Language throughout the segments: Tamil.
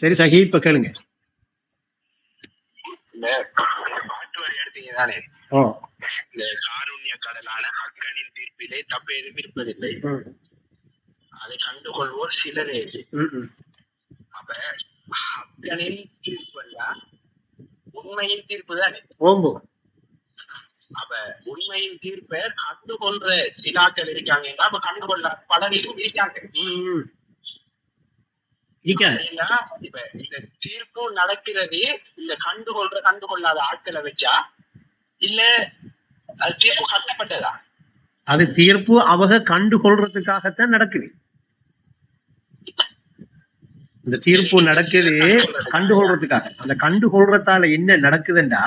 சரி சஹி, இப்ப கேளுங்க. இந்த பாட்டு வரி எடுத்தீங்க தானே, இந்த காருண்ய கடலான ஹக்கனின் தீர்ப்பிலே தப்பு எதுவும் இருப்பதில்லை, அதை கண்டுகொள்வோர் சிலரே. அப்ப ஹக்கனின் தீர்ப்பு உண்மையின் தீர்ப்பு தானே. அப்ப உண்மையின் தீர்ப்பை கண்டுகொள்ற சிலாக்கள் இருக்காங்கன்னா அப்ப கண்டுகொள்ள பலரும் இருக்காங்க. இப்ப இந்த தீர்ப்பு நடக்கிறது இந்த கண்டுகொள்ளாத ஆட்களை வச்சா, இல்ல அது தீர்ப்பு கட்டப்பட்டதா? அது தீர்ப்பு அவங்க கண்டுகொள்றதுக்காகத்தான் நடக்குது. இந்த தீர்ப்பு நடக்குது கண்டுகொள்றதுக்காக. அந்த கண்டுகொள்றதால என்ன நடக்குதுன்னா,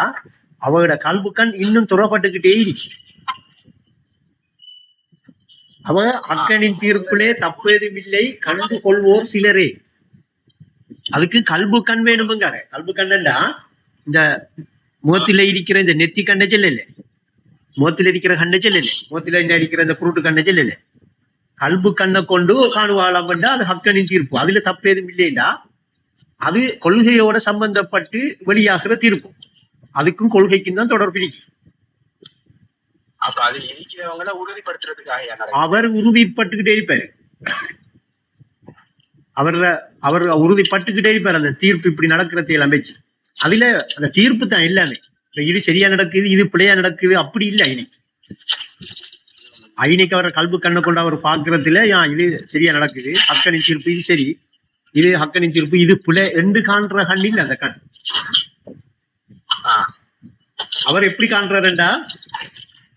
அவரோட கல்புக்கண் இன்னும் துறப்பட்டுக்கிட்டே இருக்கு. அவ அக்கனின் தீர்ப்பிலே தப்பு எதுவும் இல்லை, கண்டுகொள்வோர் சிலரே. அதுக்கு கல்பு கண் வேணுமுங்காங்க. கல்பு கண்ணா இந்த முகத்தில இருக்கிற இந்த நெத்தி கண்ணை செல்ல, முகத்தில் இருக்கிற கண்ணை செல்ல, முகத்தில இருக்கிற இந்த குருட்டு கண்ணை செல்ல, கல்பு கண்ணை கொண்டு காணுவாளாம் பண்ணா அது ஹக்கனின் தீர்ப்பு. அதுல தப்பு எதுவும் இல்லைண்டா அது கொள்கையோட சம்பந்தப்பட்டு வெளியாகிற தீர்ப்பு. அதுக்கும் கொள்கைக்கும் தான் தொடர்பு இருக்கு. அவர் உறுதிப்பட்டுக்கிட்டே இருப்பாரு. அவர் உறுதிப்பட்டுக்கிட்டே இருப்பாரு. அந்த தீர்ப்பு இப்படி நடக்கிறது எல்லாம் வச்சு அதுல அந்த தீர்ப்பு தான் எல்லாமே. இது சரியா நடக்குது, இது பிழையா நடக்குது, அப்படி இல்லை. ஐநைக்கு அவரை கல்பு கண்ணை கொண்டு அவர் பாக்குறதுல இது சரியா நடக்குது, ஹக்கனின் தீர்ப்பு இது சரி, இது ஹக்கனின் தீர்ப்பு இது பிழை என்று காண்ற கண் இல்லை அந்த கண். அவர் எப்படி காண்றாருண்டா,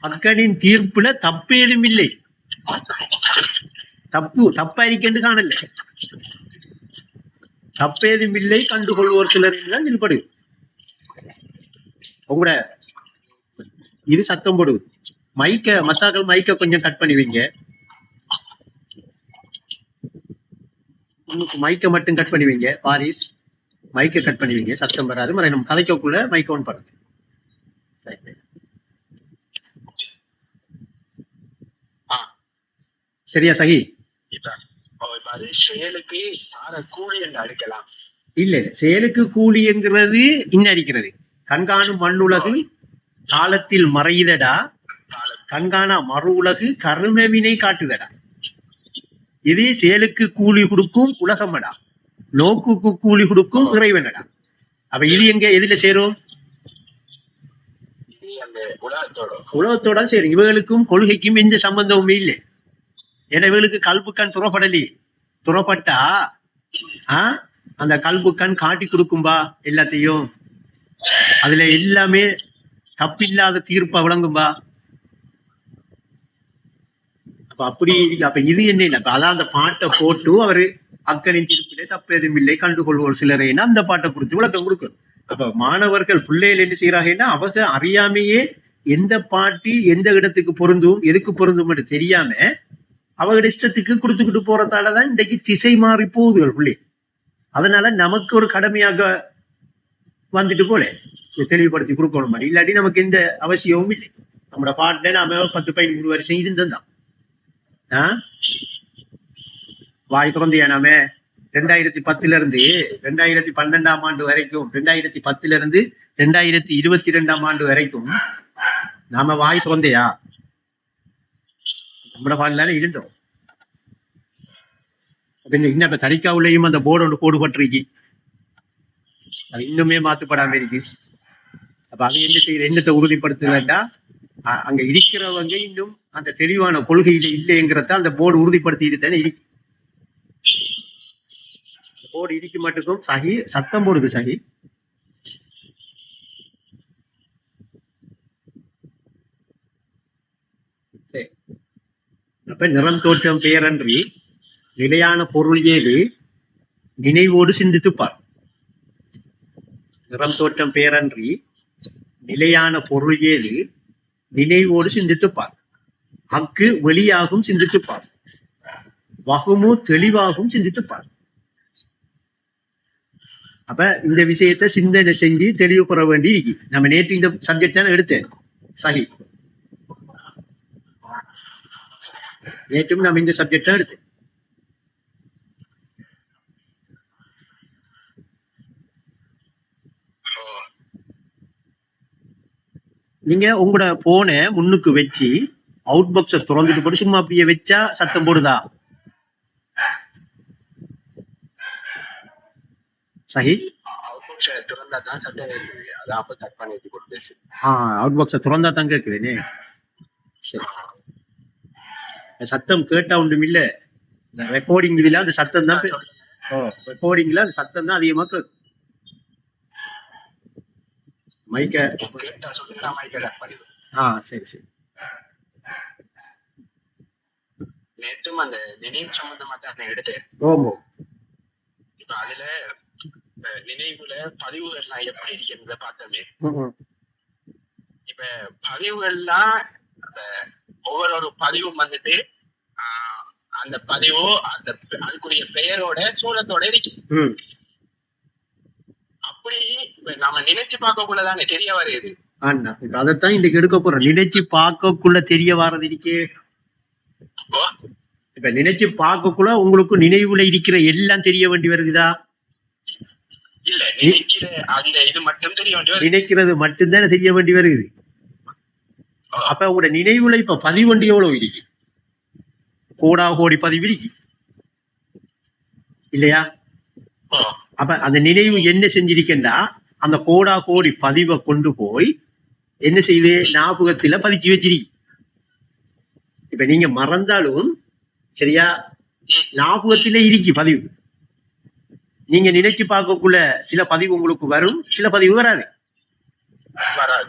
ஹக்கனின் தீர்ப்புல தப்பு ஏதும் இல்லை, தப்பா இருக்கென்று காணல, தப்பேதும் இல்லை, கண்டுகொள்வோர் சிலர் தான் ஈடுபடு. உங்களோட இது சத்தம் போடுது. மைக்க மத்தாக்கள் மைக்க கொஞ்சம் கட் பண்ணி வைங்க. மைக்க மட்டும் கட் பண்ணி வைங்க. பாரிஸ் மைக்க கட் பண்ணி வைங்க, சத்தம் வராது. மாதிரி நம்ம கதைக்கக்குள்ள மைக்க ஒன் பண்ணுங்க. சரியா சஹி? செயலுக்கு கூலி என்று அடிக்கலாம். இல்ல, செயலுக்கு கூலிங்கிறது இன்னும் அடிக்கிறது. கண்காணும் மண்ணுலகு காலத்தில் மறையுதடா, கண்காணா மறு உலகு கருமவினை காட்டுதடா. இது செயலுக்கு கூலி கொடுக்கும் உலகமடா, நோக்குக்கு கூலி கொடுக்கும் இறைவனடா. அப்ப இது எங்க எதுல சேரும்? உலகத்தோட சேரும். இவர்களுக்கும் கொள்கைக்கும் எந்த சம்பந்தமுமே இல்லை. ஏன்னா இவர்களுக்கு கல்புக்கண் துறப்படலையே. துறப்பட்டா அந்த கல்புக்கண் காட்டி கொடுக்கும்பா எல்லாத்தையும். அதுல எல்லாமே தப்பில்லாத தீர்ப்பா விளங்கும்பா. அப்ப அப்படி அப்ப இது என்ன, அதான் அந்த பாட்டை போட்டு அவரு அக்கனின் தீர்ப்பிலே தப்பு எதுவும் இல்லை, கண்டுகொள்வோர் சிலரேன்னா அந்த பாட்டை குறித்து விளக்கம் கொடுக்கணும். அப்ப மாணவர்கள் பிள்ளைகள் என்ன செய்யறாங்கன்னா, அவங்க அறியாமையே எந்த பாட்டு எந்த இடத்துக்கு பொருந்தும் எதுக்கு பொருந்தும் என்று தெரியாம அவங்களோட இஷ்டத்துக்கு கொடுத்துக்கிட்டு போறதாலதான் இன்றைக்கு திசை மாறி போகுதுகள் பிள்ளை. அதனால நமக்கு ஒரு கடமையாக வந்துட்டு போல தெளிவுபடுத்தி கொடுக்கணும் மாதிரி. இல்லாட்டி நமக்கு எந்த அவசியமும் இல்லை. நம்மளோட பாட்டுல நாம 10-15 வருஷம் இருந்தோம். வாய் திறந்தியா நாம 2010 இருந்து 2012 வரைக்கும், 2010 இருந்து 2022 வரைக்கும் நாம வாய் திறந்தையா? நம்மளோட பாடலான இருந்தோம். இன்னும் இப்ப தரிக்காவுலையும் அந்த போர்டு ஒன்று போடுபட்டிருக்கு, அது இன்னுமே மாத்துப்படாம இருக்கு. அப்ப அதை என்ன செய்ய, என்னத்தை உறுதிப்படுத்துறா, அங்க இருக்கிறவங்க இன்னும் அந்த தெளிவான கொள்கையில இல்லைங்கிறத அந்த போர்டு உறுதிப்படுத்திட்டு தானே இருக்கு. போர்டு இடிக்க மாட்டேங்கும். சகி சத்தம் போடுது சகி. அப்ப நிறம் தோற்றம் பேரன்றி நிலையான பொருள் ஏது நினைவோடு சிந்தித்துப்பார். நிறம் தோற்றம் பேரன்றி நிலையான பொருள் ஏது நினைவோடு சிந்தித்துப்பார். அக்கு வெளியாகும் சிந்தித்துப்பார், வகுமு தெளிவாகும் சிந்தித்துப்பார். அப்ப இந்த விஷயத்தை சிந்தனை செஞ்சு தெளிவு பெற வேண்டி இருக்கு. நம்ம நேற்று இந்த சப்ஜெக்ட் தானே எடுத்தேன் சஹி, நேற்றும் நம்ம இந்த சப்ஜெக்ட் தான் எடுத்தேன். நீங்க உங்களோட போனை முன்னுக்கு வச்சு அவுட் பாக்ஸ திறந்துட்டு போட்டு சும்மா அப்படியே வச்சா சத்தம் போடுதா? சஹி திறந்தா தான் சட்டம் இருக்குது. அதான் அப்ப கட் பண்ணி கொடுத்து அவுட் பாக்ஸ திறந்தா தான் கேக்குதுனே. சரி, சத்தம் கேட்டா ஒன்றும் இல்ல. ரெக்கார்டிங் இதுல அந்த சத்தம் தான் ரெக்கார்டிங்ல அந்த சத்தம் தான் அதிகமா கேட்கும். மைக்க கேட்டா சொல்லுங்க, மைக்க கட் பண்ணிடுவோம். சரி சரி. நேற்றும் அந்த நினைவு சம்பந்தமா தான் எடுத்தேன். ஓமோ, இப்ப அதுல நினைவுல பதிவுகள் எல்லாம் எப்படி இருக்கிறத பார்த்தோமே. இப்ப பதிவுகள்லாம் அந்த ஒவ்வொரு பதிவும் வந்துட்டு அந்த பதிவு அந்த அதுக்குரிய பெயரோட சூழத்தோட இருக்கு. அப்படி நம்ம நினைச்சு பார்க்கக்குள்ளதானே தெரிய வருது. ஆனா இப்ப அதைத்தான் இன்னைக்கு எடுக்க போறோம். நினைச்சு பார்க்கக்குள்ள தெரிய வர்றது இருக்கே. இப்ப நினைச்சு பார்க்கக்குள்ள உங்களுக்கு நினைவுல இருக்கிற எல்லாம் தெரிய வேண்டி வருகுதா? இல்ல, நினைக்கிற அந்த இது மட்டும் தெரிய வேண்டி வருது. நினைக்கிறது மட்டும்தானே தெரிய வேண்டி வருது. அப்ப உங்களோட நினைவுல இப்ப பதிவண்டி எவ்வளவு இருக்கு? கோடா கோடி பதிவு இருக்கு இல்லையா? அப்ப அந்த நினைவு என்ன செஞ்சிருக்கேன்டா, அந்த கோடா கோடி பதிவை கொண்டு போய் என்ன செய்து ஞாபகத்துல பதிச்சு வச்சிருக்கு. இப்ப நீங்க மறந்தாலும் சரியா, ஞாபகத்திலே இருக்கு பதிவு. நீங்க நினைச்சு பார்க்கக்குள்ள சில பதிவு உங்களுக்கு வரும், சில பதிவு வராது.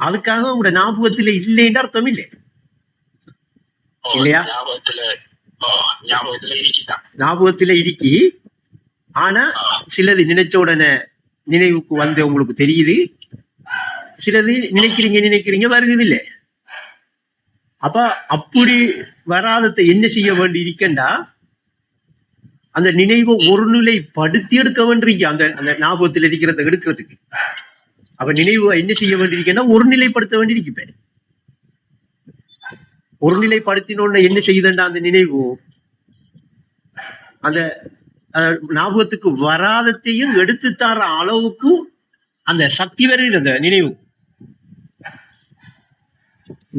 அதுக்காக உங்களோட ஞாபகத்துல இல்லைன்னு அர்த்தம் இல்லை இல்லையா? ஞாபகத்துல இருக்கி, ஆனா சிலது நினைச்ச உடனே நினைவுக்கு வந்து உங்களுக்கு தெரியுது, சிலது நினைக்கிறீங்க வருகிறது இல்லை. அப்ப அப்படி வராததை என்ன செய்ய வேண்டி இருக்கண்டா, அந்த நினைவை ஒரு நிலைப்படுத்தி எடுக்க வேண்டியிருக்க. அந்த அந்த ஞாபகத்தில் இருக்கிறத எடுக்கிறதுக்கு அப்ப நினைவு என்ன செய்ய வேண்டியிருக்கேன்னா ஒரு நிலைப்படுத்த வேண்டியிருக்க. ஒரு நிலைப்படுத்தினோன்னு என்ன செய்யுதுண்டா, அந்த நினைவு அந்த ஞாபகத்துக்கு வராதத்தையும் எடுத்து தர அளவுக்கு அந்த சக்தி வருது. அந்த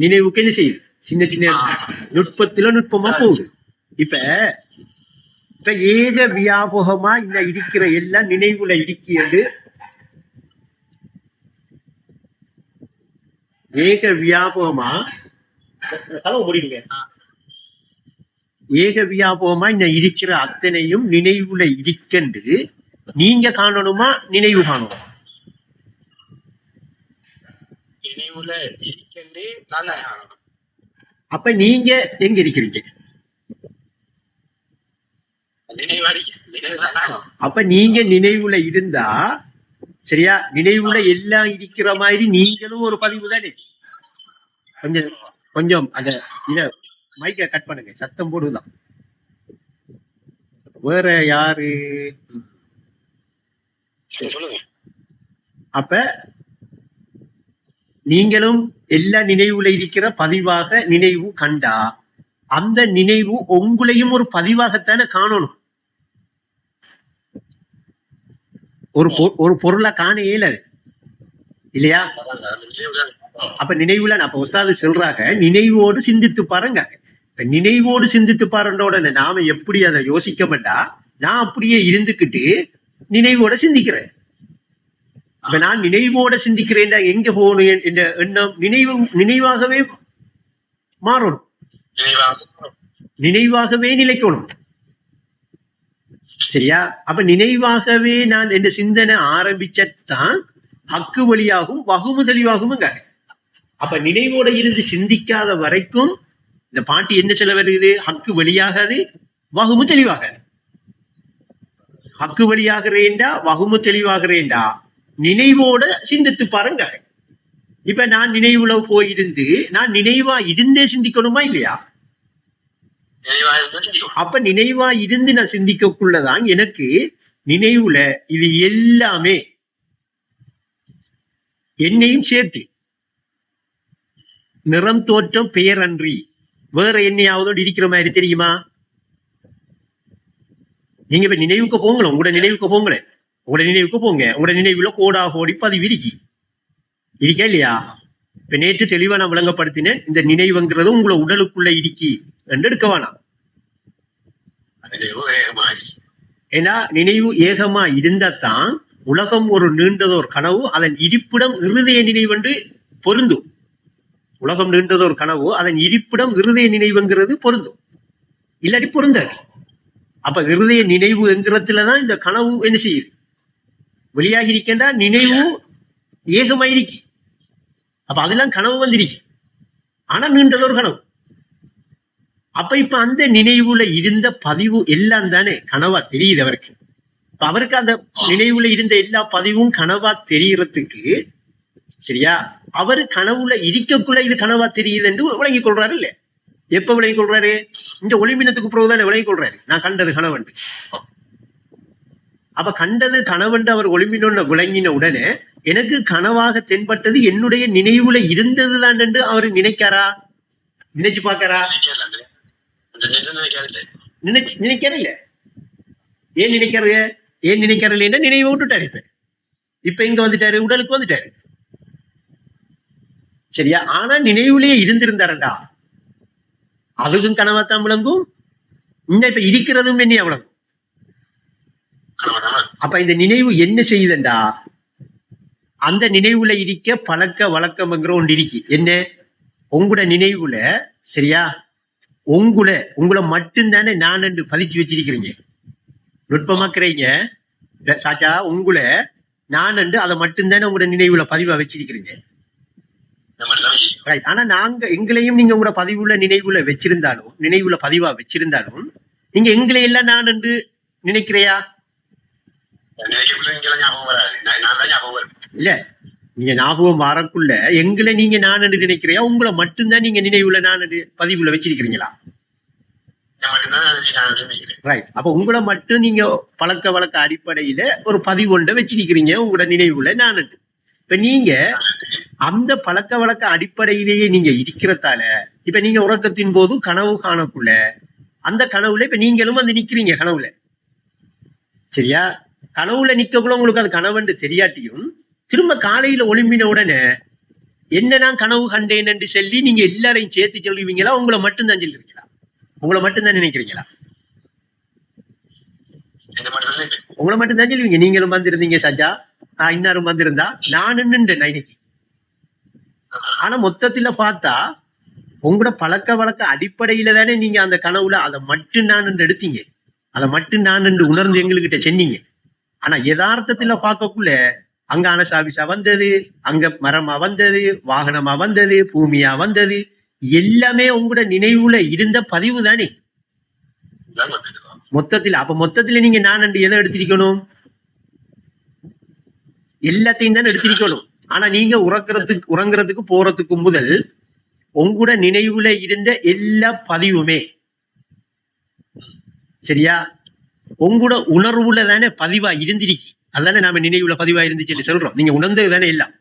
நினைவுக்கு என்ன செய்யுது, சின்ன சின்ன நுட்பத்துல நுட்பமா போகுது. இப்ப ஏக வியாபகமா இந்த இருக்கிற எல்லாம் நினைவுல இருக்கிறது. ஏக வியாபகமா முடியுங்க. ஏக வியாபகமா இந்த இருக்கிற அத்தனையும் நினைவுல இருக்கண்டு நீங்க காணணுமா, நினைவு காணணுமா? நினைவுல இருக்கண்டு நான் காணணும். அப்ப நீங்க எங்க இருக்கிறீங்க? அப்ப நீங்க நினைவுல இருந்தா சரியா, நினைவுல எல்லாம் இருக்கிற மாதிரி நீங்களும் ஒரு பதிவு தானே. கொஞ்சம் அந்த இத மைக்க கட் பண்ணுங்க, சத்தம் போடுதான். வேற யாரு? அப்ப நீங்களும் எல்லா நினைவுல இருக்கிற பதிவாக நினைவு கண்டா, அந்த நினைவு உங்களையும் ஒரு பதிவாகத்தானே காணணும். ஒரு பொருளை காண இயலாது இல்லையா? அப்ப நினைவுல அப்ப உஸ்தாது சொல்றாங்க, நினைவோடு சிந்தித்து பாருங்க. இப்ப நினைவோடு சிந்தித்து பாருன்ற உடனே நாம எப்படி அதை யோசிக்க மாட்டா, நான் அப்படியே இருந்துகிட்டு நினைவோட சிந்திக்கிறேன். இப்ப நான் நினைவோட சிந்திக்கிறேன், எங்க போகணும் என்ற எண்ணம் நினைவாகவே மாறணும், நினைவாகவே நிலைக்கணும். சரியா? அப்ப நினைவாகவே நான் என்ற சிந்தனை ஆரம்பிச்சதான் ஹக்கு வழியாகும் வகுமு தெளிவாகுமுங்க. அப்ப நினைவோட இருந்து சிந்திக்காத வரைக்கும் இந்த பாட்டு என்ன சொல்ல வருது, ஹக்கு வழியாகாது வகுமு தெளிவாக. ஹக்கு வழியாகிறேன்டா வகுமு தெளிவாகிறேன்டா நினைவோட சிந்தித்து பாருங்க. இப்ப நான் நினைவுல போயிருந்து நான் நினைவா இருந்தே சிந்திக்கணுமா இல்லையா? அப்ப நினைவா இருந்து நான் சிந்திக்கக்குள்ளதான் எனக்கு நினைவுல இது எல்லாமே என்னையும் சேர்த்து நிறம் தோற்றம் பெயர் அன்றி வேற என்னையாவது இருக்கிற மாதிரி தெரியுமா? நீங்க இப்ப நினைவுக்கு போங்களேன், உங்களோட நினைவுக்கு போங்களேன், உங்களோட நினைவுக்கு போங்க. உங்களோட நினைவுல கோடா கோடி பதிவு இருக்கா இல்லையா? இப்ப நேற்று தெளிவா நான் விளங்கப்படுத்தினேன், இந்த நினைவுங்கிறது உங்களை உடலுக்குள்ள இடிக்கி என்று எடுக்க வேணாம். ஏன்னா நினைவு ஏகமா இருந்தாதான் உலகம் ஒரு நீண்டதோர் கனவு, அதன் இருப்பிடம் இருதய நினைவு என்று பொருந்தும். உலகம் நீண்டதோர் கனவு, அதன் இருப்பிடம் இருதய நினைவுங்கிறது பொருந்தும், இல்லாட்டி பொருந்தாது. அப்ப இருதய நினைவு என்கிறதுலதான் இந்த கனவு என்ன செய்யுது, வெளியாகி இருக்கின்ற நினைவு ஏகமாயிருக்கு. அப்ப அதெல்லாம் கனவு வந்திருக்கு, ஆனா நீண்டதொரு கனவு. அப்ப இப்ப அந்த நினைவுல இருந்த பதிவு எல்லாம் தானே கனவா தெரியுது அவருக்கு. அவருக்கு அந்த நினைவுல இருந்த எல்லா பதிவும் கனவா தெரியறதுக்கு, சரியா, அவரு கனவுல இருக்கக்குள்ள இது கனவா தெரியுது என்று விளங்கிக் கொள்றாரு இல்ல? எப்ப விளங்கிக் கொள்றாரு? இந்த ஒளிமினத்துக்கு பிறகுதானே விளங்கிக் கொள்றாரு, நான் கண்டது கனவண்டு. அப்ப கண்டது கனவண்டு அவர் ஒளிமினொன்னு விளங்கின உடனே எனக்கு கனவாக தென்பட்டது என்னுடைய நினைவுல இருந்ததுதான் என்று அவர் நினைக்காரா? நினைச்சு பாக்காரா? நினைக்காரு இல்ல. ஏன் நினைக்காரு? ஏன் நினைக்காரு இல்லைன்னா நினைவை விட்டுட்டாரு. இப்ப இங்க வந்துட்டாரு, உடலுக்கு வந்துட்டாரு, சரியா. ஆனா நினைவுலயே இருந்திருந்தாரண்டா அதுக்கும் கனவாத்தான் விளங்கும், இன்னும் இப்ப இருக்கிறதும் என்ன விளங்கும். அப்ப இந்த நினைவு என்ன செய்யுதுண்டா, அந்த நினைவுல இருக்க பழக்க வழக்கம்ங்கிற ஒன்று இருக்கு. என்ன? உங்களோட நினைவுல, சரியா, உங்களை மட்டும்தானே நான் என்று பதிச்சு வச்சிருக்கிறீங்க, நுட்பமாக்குறீங்க சாச்சா. உங்களை நான் என்று அதை மட்டும்தானே உங்களோட நினைவுல பதிவா வச்சிருக்கிறீங்க. ஆனா நாங்க எங்களையும் நீங்க உங்களோட பதிவுள்ள நினைவுல வச்சிருந்தாலும், நினைவுல பதிவா வச்சிருந்தாலும், நீங்க எங்களை எல்லாம் நான் என்று நினைக்கிறையா? இல்ல, நீங்க ஞாபகம் வரக்குள்ள எங்களை நீங்க நான் என்று நினைக்கிறையா? உங்களை மட்டும்தான் நீங்க நினைவுல நான் என்று பதிவுல வச்சிருக்கிறீங்களா? ரைட். அப்ப உங்களை மட்டும் நீங்க பழக்க வழக்க அடிப்படையில ஒரு பதிவு ஒன்றை வச்சிருக்கிறீங்க உங்களோட நினைவுல நான். இப்ப நீங்க அந்த பழக்க வழக்க அடிப்படையிலேயே நீங்க இருக்கிறதால இப்ப நீங்க உறக்கத்தின் போது கனவு காணக்குள்ள அந்த கனவுல இப்ப நீங்களும் வந்து நிக்கிறீங்க கனவுல, சரியா. கனவுல நிக்கக்குள்ள உங்களுக்கு அது கனவுன்னு தெரியாட்டியும் திரும்ப காலையில ஒளிம்பின உடனே என்ன நான் கனவு கண்டேன் என்று சொல்லி நீங்க எல்லாரையும் சேர்த்து சொல்லுவீங்களா? உங்களை மட்டும்தான் சொல்லிருக்கீங்களா? உங்களை மட்டும்தான் நினைக்கிறீங்களா? உங்களை மட்டும்தான் சொல்லுவீங்க. நீங்களும் வந்திருந்தீங்க சஜா, இன்னாரும் வந்திருந்தா நான் இன்னைக்கு. ஆனா மொத்தத்துல பார்த்தா உங்களோட பழக்க வழக்க அடிப்படையில தானே நீங்க அந்த கனவுல அதை மட்டும் நான் என்று எடுத்தீங்க, அதை மட்டும் நான் என்று உணர்ந்து எங்ககிட்ட சொன்னீங்க. ஆனா யதார்த்தத்துல பார்க்கக்குள்ள அங்க அனசாபிசா வந்தது, அங்க மரமா வந்தது, வாகனமா வந்தது, பூமியா வந்தது, எல்லாமே உங்களோட நினைவுல இருந்த பதிவு தானே மொத்தத்துல. அப்ப மொத்தத்துல நீங்க நான் என்று எதை எடுத்திருக்கணும்? எல்லாத்தையும் தானே எடுத்திருக்கணும். ஆனா நீங்க உறங்குறதுக்கு போறதுக்கு முதல் உங்களோட நினைவுல இருந்த எல்லா பதிவுமே, சரியா, உங்களோட உணர்வுல தானே பதிவா இருந்திருக்கு. அதுதானே நாம நினைவுல பதிவா இருந்துச்சு சொல்றோம். நீங்க உணர்ந்தது தானே எல்லாம்.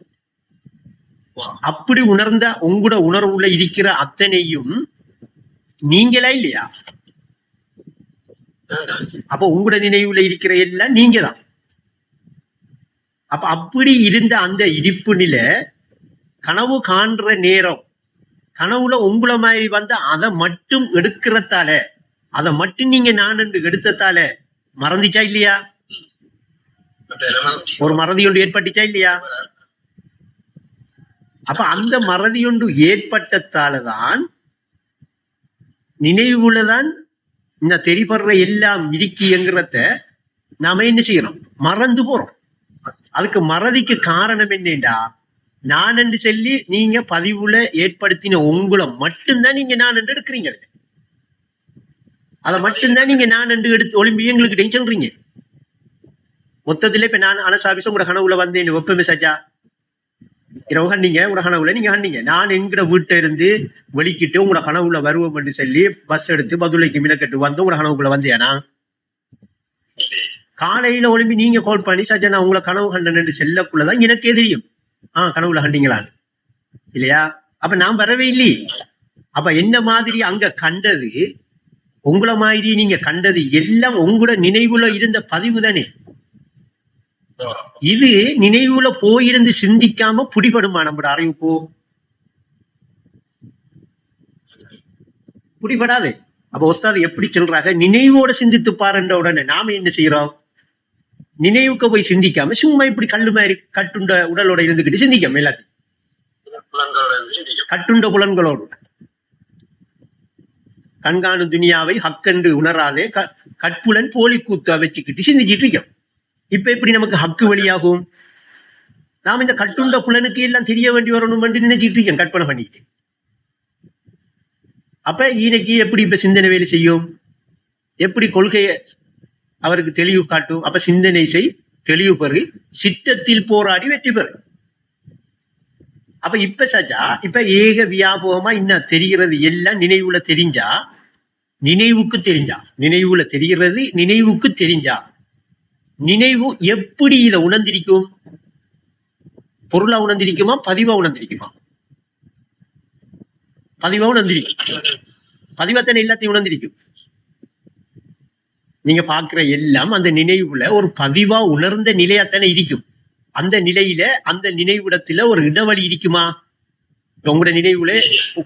அப்படி உணர்ந்த உங்களோட உணர்வுல இருக்கிற அத்தனையும் நீங்களா இல்லையா? அப்ப உங்களோட நினைவுல இருக்கிற எல்லாம் நீங்க தான். அப்ப அப்படி இருந்த அந்த இருப்பு நிலை கனவு காண்ற நேரம், கனவுல உங்களை மாதிரி வந்து அதை மட்டும் எடுக்கிறதால, அதை மட்டும் நீங்க நான் என்று எடுத்ததால மறந்துச்சா இல்லையா? ஒரு மறதி ஒன்று ஏற்பட்டுச்சா இல்லையா? அப்ப அந்த மறதி ஒன்று ஏற்பட்டதாலதான் நினைவுலதான் இந்த தெரிபடுற எல்லாம் இருக்கிங்கிறத நாம என்ன செய்யறோம்? மறந்து போறோம். அதுக்கு மறதிக்கு காரணம் என்னண்டா, நான் என்று சொல்லி நீங்க பதிவுல ஏற்படுத்தின உங்களை மட்டும்தான் நீங்க நான் என்று எடுக்கிறீங்க. அதை மட்டும்தான் நீங்க நான் என்று எடுத்து ஒலிம்பி எங்களுக்கு சொல்றீங்க. மொத்தத்துல இப்ப நான் அனசாபிசம் உங்களோட கனவுல வந்தேன் வெப்பமே சஜா இரவு கண்ணீங்க, உங்களோட கனவுல நீங்க கண்ணீங்க. நான் எங்கிட்ட வீட்டை இருந்து வெளிக்கிட்டு உங்களோட கனவுல வருவோம் என்று சொல்லி பஸ் எடுத்து பதுளைக்கு மினக்கட்டு வந்து உங்களோட கனவுக்குள்ள வந்தேனா? காலையில ஒளிம்பி நீங்க கால் பண்ணி சஜா நான் உங்களை கனவு கண்டேன் என்று செல்லக்குள்ளதான் எனக்கே தெரியும் கனவுல கண்டீங்களான்னு, இல்லையா? அப்ப நான் வரவே இல்லையே. அப்ப என்ன மாதிரி அங்க கண்டது, உங்களை மாதிரி நீங்க கண்டது எல்லாம் உங்களோட நினைவுல இருந்த பதிவு தானே. இது நினைவுல போயிருந்து சிந்திக்காம பிடிபடுமா நம்மளோட அறிவுப்போ? புரிபடாது. அப்ப உஸ்தாது எப்படி சொல்றாங்க, நினைவோட சிந்தித்து பாருன்ற உடனே நாம என்ன செய்யறோம், நினைவுக்கு போய் சிந்திக்காம சும்மா இப்படி கல்லு மாதிரி கட்டுண்ட உடலோட இருந்துகிட்டு சிந்திக்காம எல்லாத்தையும் புலன்களோட இருந்து சிந்திக்கும். கட்டுண்ட புலன்களோடு கண்காணும் துனியாவை ஹக்கென்று உணராதே கட்புலன் போலி கூத்த வச்சுக்கிட்டு சிந்திச்சிட்டு இருக்கோம். இப்ப எப்படி நமக்கு ஹக்கு வழியாகும்? நாம் இந்த கட்டுண்ட புலனுக்கு எல்லாம் தெரிய வேண்டி வரணும் என்று நினைச்சிட்டு இருக்கோம், கற்பனை பண்ணிட்டு. அப்ப இன்னைக்கு எப்படி இப்ப சிந்தனை வேலை செய்யும், எப்படி கொள்கையை அவருக்கு தெளிவு காட்டும்? அப்ப சிந்தனை செய், தெளிவு பெறு, சித்தத்தில் போராடி வெற்றி பெறு. அப்ப இப்ப சஜா இப்ப ஏக வியாபகமா இன்னும் தெரிகிறது எல்லாம் நினைவுல தெரிஞ்சா, நினைவுக்கு தெரிஞ்சா, நினைவுல தெரிகிறது நினைவுக்கு தெரிஞ்சா, நினைவு எப்படி இதை உணர்ந்திருக்கும்? பொருளா உணர்ந்திருக்குமா, பதிவா உணர்ந்திருக்குமா? பதிவா உணர்ந்திருக்கும். பதிவாத்தானே எல்லாத்தையும் உணர்ந்திருக்கும். நீங்க பாக்குற எல்லாம் அந்த நினைவுல ஒரு பதிவா உணர்ந்த நிலையாத்தானே இருக்கும். அந்த நிலையில அந்த நினைவிடத்துல ஒரு இடைவெளி இருக்குமா? உங்களோட நினைவுல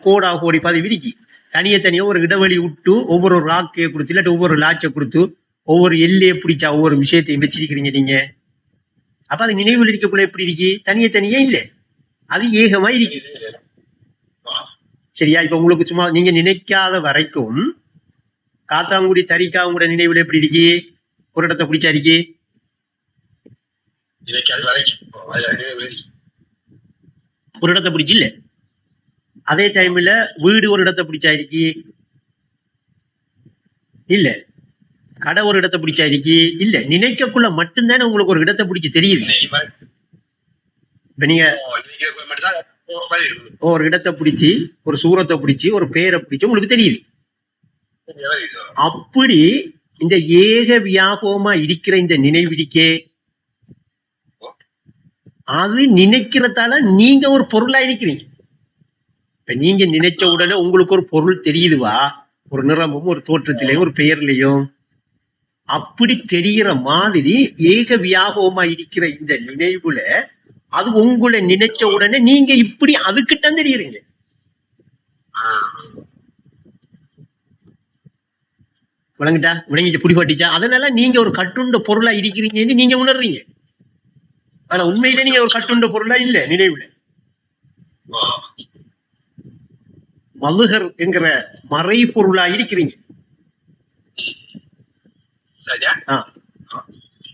கோடா கோடி பதிவு இருக்கு. தனியா ஒரு இடைவெளி விட்டு ஒவ்வொரு ராக்கையை கொடுத்து இல்லாட்டி ஒவ்வொரு லாட்சை கொடுத்து ஒவ்வொரு எல்லையை பிடிச்சா ஒவ்வொரு விஷயத்தையும் வச்சிருக்கிறீங்க நீங்க. அப்ப அது நினைவுல இருக்கக்குள்ள எப்படி இருக்கு? தனியே இல்லை, அது ஏகமா இருக்கு. சரியா? இப்ப உங்களுக்கு சும்மா நீங்க நினைக்காத வரைக்கும் காத்தாங்குடி தரிக்காவுங்களோட நினைவுல எப்படி இருக்கு? ஒரு இடத்தை பிடிச்சா இருக்கு, ஒரு இடத்தை பிடிச்சி இல்ல. அதே டைம்ல வீடு ஒரு இடத்தை பிடிச்சா இருக்கு இல்ல, கடை ஒரு இடத்தை பிடிச்சா இருக்கு இல்ல. நினைக்கக்குள்ள மட்டும்தானே உங்களுக்கு ஒரு இடத்தை பிடிச்சி தெரியுது. இப்ப நீங்க ஒரு இடத்தை பிடிச்சி, ஒரு சூரத்தை பிடிச்சி, ஒரு பேரை பிடிச்சி உங்களுக்கு தெரியுது. அப்படி இந்த ஏக வியாபகமா இருக்கிற இந்த நினைவிடிக்கே, அது நினைக்கிறதால நீங்க ஒரு பொருளா இருக்கிறீங்க. இப்ப நீங்க நினைச்ச உடனே உங்களுக்கு ஒரு பொருள் தெரியுதுவா, ஒரு நிறமும் ஒரு தோற்றத்திலையும் ஒரு பெயர்லையும். அப்படி தெரிகிற மாதிரி ஏக வியாபகமா இருக்கிற இந்த நினைவுல அது உங்களை நினைச்ச உடனே நீங்க இப்படி அதுக்கிட்ட தெரியுறீங்க. விளங்கிட்டு புடிபாட்டிச்சா? அதனால நீங்க ஒரு கட்டுண்ட பொருளா இருக்கிறீங்கன்னு நீங்க உணர்றீங்க. ஆனா உண்மையிலே நீங்க ஒரு கட்டுண்ட பொருளா இல்ல. நினைவுல மதுகர் என்கிற மறை பொருளா இருக்கிறீங்க.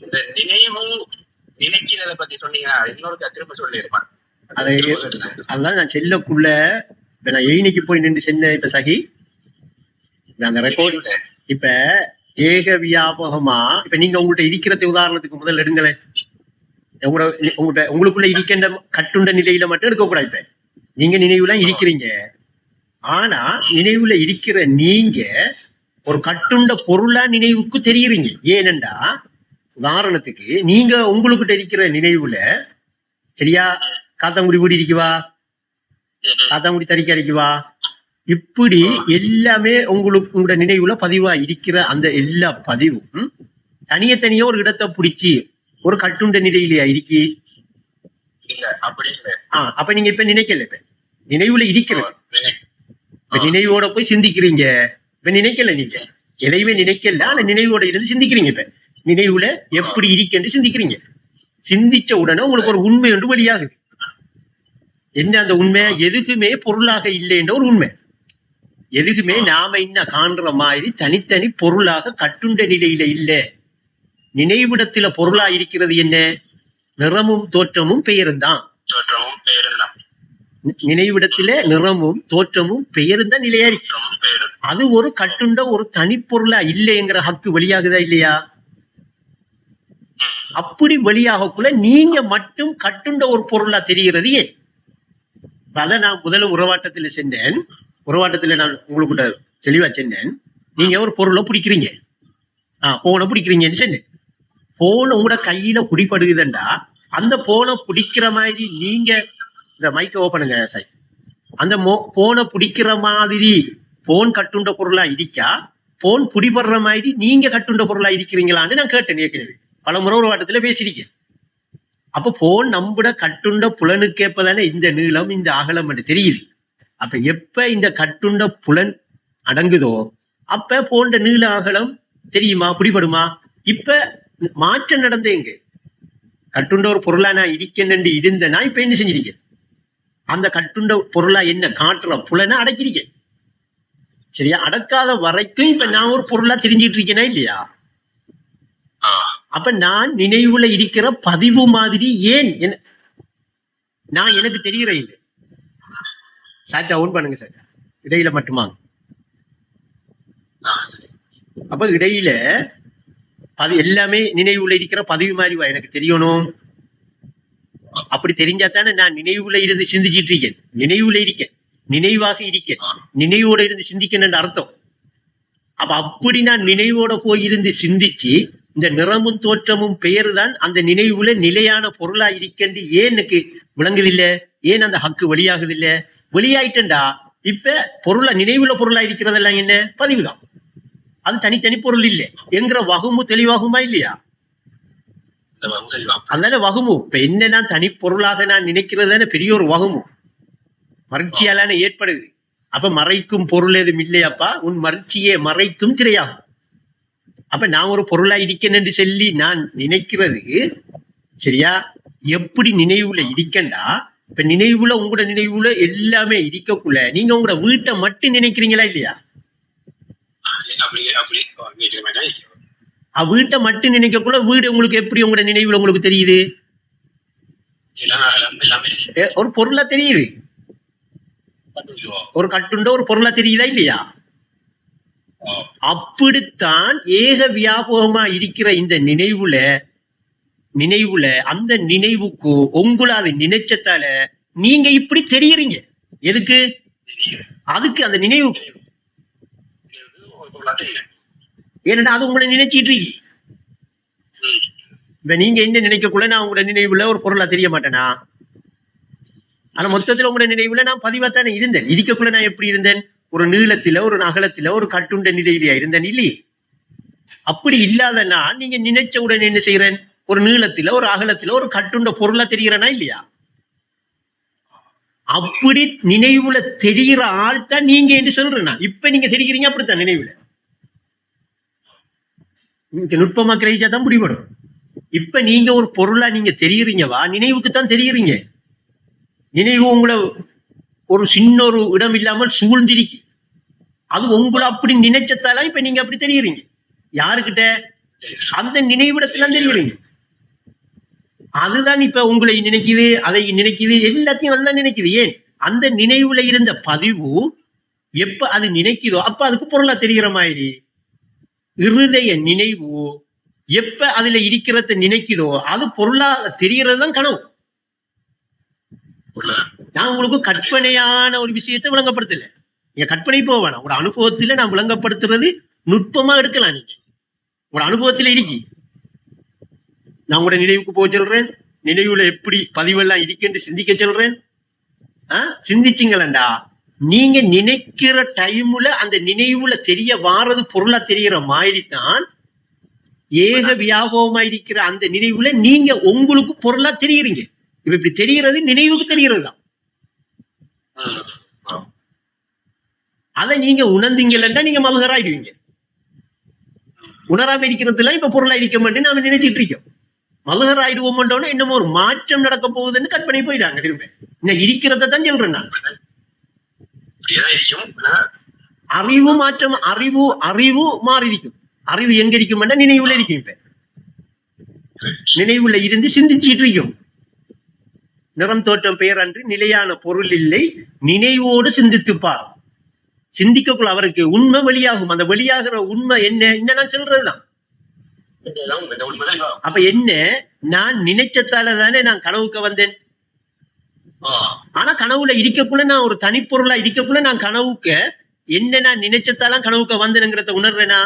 இந்த நினைவு நினைக்கிறத பத்தி சொன்னீங்க, இன்னொரு திரும்ப சொல்லிருப்பான். அதான் நான் செல்லக்குள்ள நான் எயினிக்கு போய் நின்று சென்ன. இப்ப சகி அந்த ரெக்கார்டு இப்ப ஏக வியாபகமா இப்ப நீங்க உங்கள்கிட்ட இருக்கிறத உதாரணத்துக்கு முதல்ல எடுங்களேன். உங்களுக்குள்ள இருக்கின்ற கட்டுண்ட நிலையில மட்டும் இருக்கக்கூடாது. இப்ப நீங்க நினைவுலாம் இருக்கிறீங்க, ஆனா நினைவுல இருக்கிற நீங்க ஒரு கட்டுண்ட பொருளா நினைவுக்கு தெரியுறீங்க. ஏனென்றா உதாரணத்துக்கு நீங்க உங்களுக்கிட்ட இருக்கிற நினைவுல சரியா காத்தாங்குடி வீடு இருக்குவா, காத்தாங்குடி தறிக்கை அடிக்குவா, இப்படி எல்லாமே உங்களுக்கு உங்களோட நினைவுல பதிவா இருக்கிற அந்த எல்லா பதிவும் தனியா ஒரு இடத்தை பிடிச்சி ஒரு கட்டுண்ட நிலையிலேயா இருக்கி? அப்ப நீங்க இப்ப நினைக்கல, இப்ப நினைவுல இருக்கிறது. இப்ப நினைவோட போய் சிந்திக்கிறீங்க. இப்ப நினைக்கல, நீங்க எதையுமே நினைக்கல, ஆனா நினைவோட இருந்து சிந்திக்கிறீங்க. இப்ப நினைவுல எப்படி இருக்கேன்னு சிந்திக்கிறீங்க. சிந்திச்ச உடனே உங்களுக்கு ஒரு உண்மை ஒன்று வெளியாகுது. என்ன அந்த உண்மை? எதுக்குமே பொருளாக இல்லைன்ற ஒரு உண்மை. எதுக்குமே நாம இன்னும் காண்ற மாதிரி தனித்தனி பொருளாக கட்டுண்ட நிலையில இல்ல. நினைவிடத்துல பொருளா இருக்கிறது என்ன? நிறமும் தோற்றமும் பெயரும் தான். நினைவிடத்துல நிறமும் தோற்றமும் பெயரும் தான் நிலையா இருக்கு. அது ஒரு கட்டுண்ட ஒரு தனிப்பொருளா இல்லைங்கிற ஹக்கு வெளியாகுதா இல்லையா? அப்படி வெளியாகக்குள்ள நீங்க மட்டும் கட்டுண்ட ஒரு பொருளா தெரிகிறது ஏன்? அத நான் முதல்ல உறவாட்டத்துல சென்றேன். உறவாட்டத்துல நான் உங்களுக்கு தெளிவா சென்றேன். நீங்க ஒரு பொருளை பிடிக்கிறீங்க, போனை பிடிக்கிறீங்கன்னு சொன்னேன். போன் உங்களோட கையில பிடிப்படுதுண்டா அந்த போனை பிடிக்கிற மாதிரி நீங்க இந்த மைக்க ஓப்பனுங்க சாய், அந்த போனை பிடிக்கிற மாதிரி போன் கட்டுண்ட பொருளா இருக்கா, போன் பிடிபடுற மாதிரி நீங்க கட்டுண்ட பொருளா இருக்கிறீங்களான்னு நான் கேட்டேன். ஏற்கனவே பல முறை ஒரு வாட்டத்துல பேசியிருக்கேன். அப்ப போன் நம்புட கட்டுண்ட புலனுக்கேப்பதானே இந்த நீளம் இந்த அகலம் என்று தெரியுது. அப்ப எப்ப இந்த கட்டுண்ட புலன் அடங்குதோ அப்ப போன்ற நீள அகலம் தெரியுமா, பிடிபடுமா? இப்ப மாற்றம் நடந்தேங்க. கட்டுண்ட ஒரு பொருளா நான் இருக்கேன்னு இருந்தேன்னா இப்ப என்ன செஞ்சிருக்கேன்? அந்த கட்டுண்ட பொருளா என்ன காட்டுற புலனை அடக்கிருக்கேன். சரியா? அடக்காத வரைக்கும் இப்ப நான் ஒரு பொருளா தெரிஞ்சிட்டு இருக்கேனா இல்லையா? அப்ப நான் நினைவுல இருக்கிற பதிவு மாதிரி ஏன் நான் எனக்கு தெரிகிற இல்லை. சாச்சா ஓன் பண்ணுங்க சாச்சா, இடையில மட்டுமா? அப்ப இடையில எல்லாமே நினைவுல இருக்கிற பதிவு மாதிரி எனக்கு தெரியணும். அப்படி தெரிஞ்சாத்தானே நான் நினைவுல இருந்து சிந்திச்சிட்டு இருக்கேன். நினைவுல இருக்கேன், நினைவாக இருக்கேன், நினைவோட இருந்து சிந்திக்கணும்னு அர்த்தம். அப்ப அப்படி நான் நினைவோட போயிருந்து சிந்திச்சு இந்த நிறமும் தோற்றமும் பெயர் தான் அந்த நினைவுல நிலையான பொருளா இருக்கேன்னு ஏன் எனக்கு விளங்குதில்லை? ஏன் அந்த ஹக்கு வெளியாகுது இல்ல? வெளியாயிட்டா இப்ப பொருளா நினைவுல பொருளா இருக்கிறதெல்லாம் என்ன? பதிவுதான். அது தனித்தனி பொருள் இல்லை என்கிற வகுமு தெளிவாகுமா இல்லையா? அதனால வகுமு இப்ப என்ன நான் தனி பொருளாக நான் நினைக்கிறது பெரிய ஒரு வகுமு மகிழ்ச்சியாலான ஏற்படுது. அப்ப மறைக்கும் பொருள் எதுவும் இல்லையாப்பா, உன் மகிழ்ச்சியே மறைக்கும் திரையாகும். அப்ப நான் ஒரு பொருளா இருக்கேன் என்று சொல்லி நான் நினைக்கிறது சரியா? எப்படி நினைவுல இருக்கண்டா, இப்ப நினைவுல உங்களோட நினைவுல எல்லாமே இருக்கக்குள்ள நீங்க உங்களோட வீட்டை மட்டும் நினைக்கிறீங்களா இல்லையா? வீட்டை மட்டும் நினைக்கக்குள்ள வீடு உங்களுக்கு எப்படி உங்களோட நினைவுல உங்களுக்கு தெரியுது? ஒரு பொருளா தெரியுது. ஒரு கட்டுண்ட ஒரு பொருளா தெரியுதா இல்லையா? அப்படித்தான் ஏக வியாபகமா இருக்கிற இந்த நினைவுல அந்த நினைவுக்கு உங்களை அதை நினைச்சதால நீங்க இப்படி தெரியுறீங்க. எதுக்கு? அதுக்கு அந்த நினைவு. ஏன்னா அது உங்களை நினைச்சிட்டு இருக்கு. இப்ப நீங்க என்ன நினைக்கக்குள்ள நான் உங்களோட நினைவுல ஒரு பொருளா தெரிய மாட்டேனா? ஆனா மொத்தத்துல உங்களோட நினைவுல நான் பதிவாத்தானே இருந்தேன். இருக்கக்குள்ள நான் எப்படி இருந்தேன்? ஒரு நீளத்தில ஒரு அகலத்தில ஒரு கட்டுண்ட நிலையிலேயே இருந்தேன் இல்லையே? அப்படி இல்லாத நான் நீங்க நினைச்ச உடனே என்ன செய்யறேன்? ஒரு நீளத்தில ஒரு அகலத்தில ஒரு கட்டுண்ட பொருளா தெரிகிறனா இல்லையா? அப்படி நினைவுல தெரிகிற ஆள் தான் நீங்க என்று சொல்றேன்னா. இப்ப நீங்க தெரிகிறீங்க அப்படித்தான் நினைவுல. நுட்பமா கிரகிச்சாதான் முடிவடும். இப்ப நீங்க ஒரு பொருளா நீங்க தெரியுறீங்கவா, நினைவுக்கு தான் தெரியுறீங்க. நினைவு உங்களை ஒரு சின்ன ஒரு இடம் இல்லாமல் சூழ்ந்திருக்கு. அது உங்களை அப்படி நினைச்சதால இப்ப நீங்க அப்படி தெரியுறீங்க. யாருக்கிட்ட? அந்த நினைவிடத்துல தெரியுறீங்க. அதுதான் இப்ப உங்களை நினைக்குது, அதை நினைக்குது, எல்லாத்தையும் அதுதான் நினைக்குது. ஏன்? அந்த நினைவுல இருந்த பதிவு எப்ப அது நினைக்குதோ அப்ப அதுக்கு பொருளா தெரிகிற மாதிரி. இருதய நினைவு எப்ப அதுல இருக்கிறத நினைக்குதோ அது பொருளா தெரிகிறது தான் கனவு. நான் உங்களுக்கு கற்பனையான ஒரு விஷயத்தை விளங்கப்படுத்தல. நீங்க கற்பனை போக வேணாம். உங்களோட அனுபவத்துல நான் விளங்கப்படுத்துறது நுட்பமா இருக்கலாம். நீங்க உங்களோட அனுபவத்துல இருக்கி நான் உங்களோட நினைவுக்கு போக சொல்றேன். நினைவுல எப்படி பதிவெல்லாம் இருக்குன்னு சிந்திக்க சொல்றேன். சிந்திச்சிங்களா? நீங்க நினைக்கிற டைம்ல அந்த நினைவுல தெரிய வாரது பொருளா தெரிகிற மாதிரி தான் ஏக வியாபகமா இருக்கிற அந்த நினைவுல நீங்க உங்களுக்கு பொருளா தெரியுறீங்க. இப்ப இப்படி தெரிகிறது நினைவுக்கு தெரிகிறது தான். அதை நீங்க உணர்ந்தீங்கன்னா நீங்க மல்ஹராயிடுவீங்க. உணராம இருக்கிறதுல இப்ப பொருளா இருக்க மாட்டேன்னு நாம நினைச்சிட்டு இருக்கோம். மல்ஹர் ஆயிடுவோம்ன்றோன்னா இன்னமும் ஒரு மாற்றம் நடக்க போகுதுன்னு கற்பனை போயிடாங்க. திரும்ப இன்னும் இருக்கிறத தான் சொல்றேன் நான். அறிவு மாற்றம், அறிவு மாறி இருக்கும். அறிவு எங்க இருக்கும்? நினைவுல இருக்கும். இப்ப நினைவுல இருந்து சிந்திச்சுட்டு இருக்கும். நிறம் தோற்றம் பெயர் அன்று நிலையான பொருள் இல்லை, நினைவோடு சிந்தித்துப்பார். சிந்திக்கக்குள்ள அவருக்கு உண்மை வெளியாகும். அந்த வெளியாகிற உண்மை என்ன நான் சொல்றதுதான். அப்ப என்ன? நான் நினைச்சதால தானே நான் கனவுக்கு வந்தேன். ஆனா கனவுல இருக்கக்குள்ள நான் ஒரு தனிப்பொருளா இருக்கக்குள்ள நான் கனவுக்கு என்ன நான் நினைச்சதாலாம் கனவுக்கு வந்தேனுங்கிறத உணர்றேனா?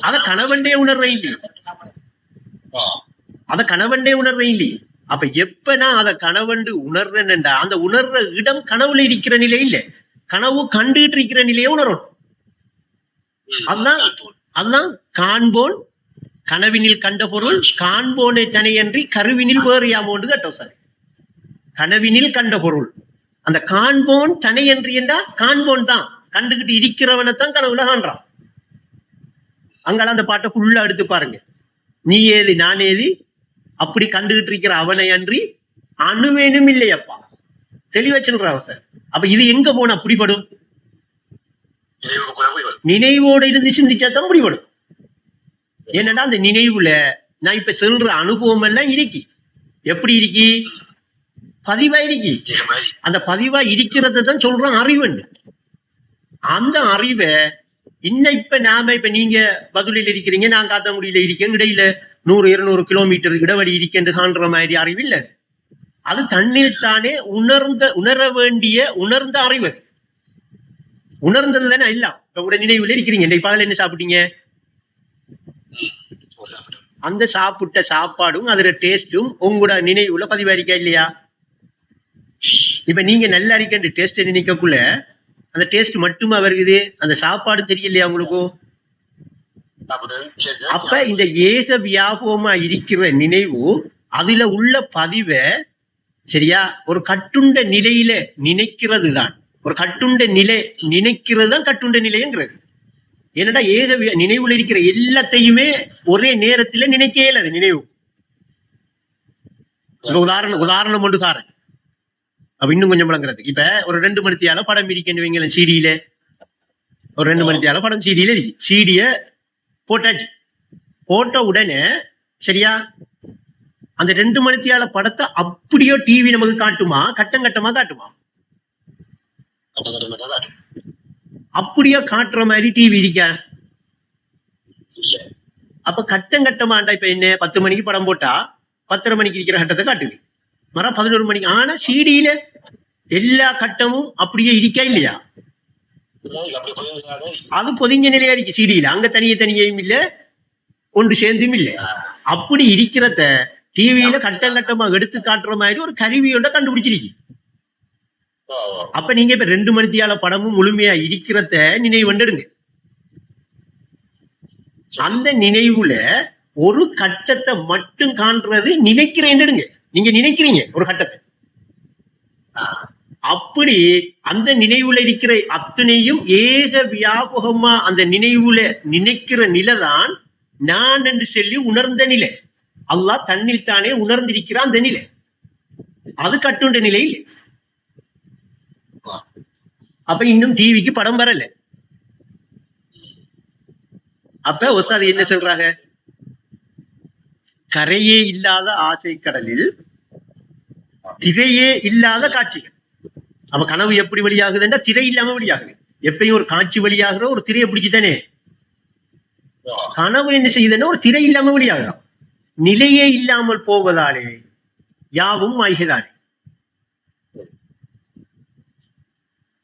அத கனவண்டே உணர்றேன் இல்லையே. அத கனவண்டே உணர்றேன் இல்லையே. அப்ப எப்ப நான் அதை கனவண்டு உணர்றேன்டா அந்த உணர்ற இடம் கனவுல இருக்கிற நிலை இல்ல, கனவு கண்டுகிட்டு இருக்கிற நிலையை உணரும். அதுதான் காண்போன் கனவினில் கண்ட பொருள் காண்போனை தனையன்றி கருவினில் வேறு யாமோன்று கேட்டோம் சார். கனவினில் கண்ட பொருள் அந்த காண்போன் தனை என்று என்றால் காண்போன் தான், கண்டுகிட்டு இருக்கிறவனைத்தான் கனவுல காண்றான். அங்கால அந்த பாட்டை ஃபுல்லா எடுத்து பாருங்க. நீ ஏது நான் ஏது அப்படி கண்டுகிட்டு இருக்கிற அவனை அன்றி அணுவேனும் இல்லையப்பா, தெளிவா சொல்ற அவஸ்தை. அப்ப இது எங்க போனா பிடிபடும்? நினைவோட இருந்து சிந்திச்சா தான் பிடிபடும். என்னன்னா அந்த நினைவுல நான் இப்ப சொல்ற அனுபவம் எல்லாம் இருக்கி, எப்படி இருக்கி? பதிவா இருக்கி. அந்த பதிவா இருக்கிறத தான் சொல்றான் அறிவுண்டு. அந்த அறிவை இன்னும் இப்ப நீங்க பதிலில் இருக்கிறீங்க, நான் காத்தாங்குடியில இருக்கேன், இடையில 100-200 கிலோமீட்டர் இடைவெளி இருக்கேன்னு காண்ற மாதிரி அறிவு இல்லை. அது தண்ணீர் தானே உணர வேண்டிய உணர்ந்த அறிவு. உணர்ந்தது தானே இல்ல. உங்களோட நினைவுல இருக்கிறீங்க, இன்னைக்கு பகல் என்ன சாப்பிட்டீங்க? அந்த சாப்பிட்ட சாப்பாடும் அதோட டேஸ்டும் உங்களோட நினைவுல பதிவாயிருக்கா இல்லையா? இப்ப நீங்க நல்லா இருக்கேன் டேஸ்ட் நினைக்கக்குள்ள அந்த டேஸ்ட் மட்டுமா வருகுது, அந்த சாப்பாடு தெரியலையா உங்களுக்கு? அப்ப இந்த ஏக வியாபகமா இருக்கிற நினைவு அதுல உள்ள பதிவை சரியா ஒரு கட்டுண்ட நிலையில நினைக்கிறது தான். ஒரு கட்டுண்ட நிலை நினைக்கிறது தான் கட்டுண்ட நிலைங்கிறது. என்னடா ஏக நினைவுல இருக்கிற எல்லாத்தையுமே ஒரே நேரத்துல நினைக்க இயலாது நினைவு. உதாரணம் ஒன்று காரன். அப்ப இன்னும் கொஞ்சம் விளங்குறது. இப்ப ஒரு 2 மணித்தியால படம் இருக்கேன்னு வைங்கள, சீடியில ஒரு 2 மணித்தியால படம் சீடியில இருக்கு. சீடிய போட்டாச்சு. போட்ட உடனே சரியா அந்த 2 மணித்தியால படத்தை அப்படியோ டிவி நமக்கு காட்டுமா, கட்டம் கட்டமா காட்டுமா? அப்படியோ காட்டுற மாதிரி டிவி இருக்கா? அப்ப கட்டம் கட்டமாண்டா. இப்ப என்ன 10 மணிக்கு படம் போட்டா 10:30 மணிக்கு இருக்கிற கட்டத்தை காட்டுது, மற 11 மணிக்கு. ஆனா சீடியில எல்லா கட்டமும் அப்படியே இருக்கா இல்லையா? அது பொதிஞ்ச நிலையா இருக்கு சீடியில. அங்க தனியையும் இல்ல, ஒன்று சேர்ந்தும் இல்லை. அப்படி இருக்கிறத டிவியில கட்டம் கட்டமா எடுத்து காட்டுற மாதிரி ஒரு கருவியோட கண்டுபிடிச்சிருக்கு. அப்ப நீங்க இப்ப 2 மணித்தியால படமும் முழுமையா இருக்கிறத நினைவு வந்துடுங்க. அந்த நினைவுல ஒரு கட்டத்தை மட்டும் காண்றது நினைக்கிறேன்டுங்க. நீங்க நினைக்கிறீங்க ஒரு கட்டத்தை. அப்படி அந்த நினைவுல இருக்கிற அத்தனையும் ஏக வியாபகமா அந்த நினைவுல நினைக்கிற நிலைதான் நான் என்று சொல்லி உணர்ந்த நிலை. அல்லாஹ் தன்னில் தானே உணர்ந்திருக்கிற அந்த நிலை, அது கட்டுண்ட நிலை இல்லை. அப்ப இன்னும் டிவிக்கு படம் வரல. அப்ப உஸ்தாத் என்ன சொல்றாங்க? கரையே இல்லாத ஆசை கடலில் திரையே இல்லாத காட்சிகள். அப்ப கனவு எப்படி வெளியாகுதுன்னா திரை இல்லாம வெளியாகுது. எப்பயும் ஒரு காட்சி வெளியாகிற ஒரு திரையை பிடிச்சுதானே கனவு என்ன செய்யுதுன்னா ஒரு திரை இல்லாம வெளியாகலாம். நிலையே இல்லாமல் போவதாலே யாவும் மாய்கதானே.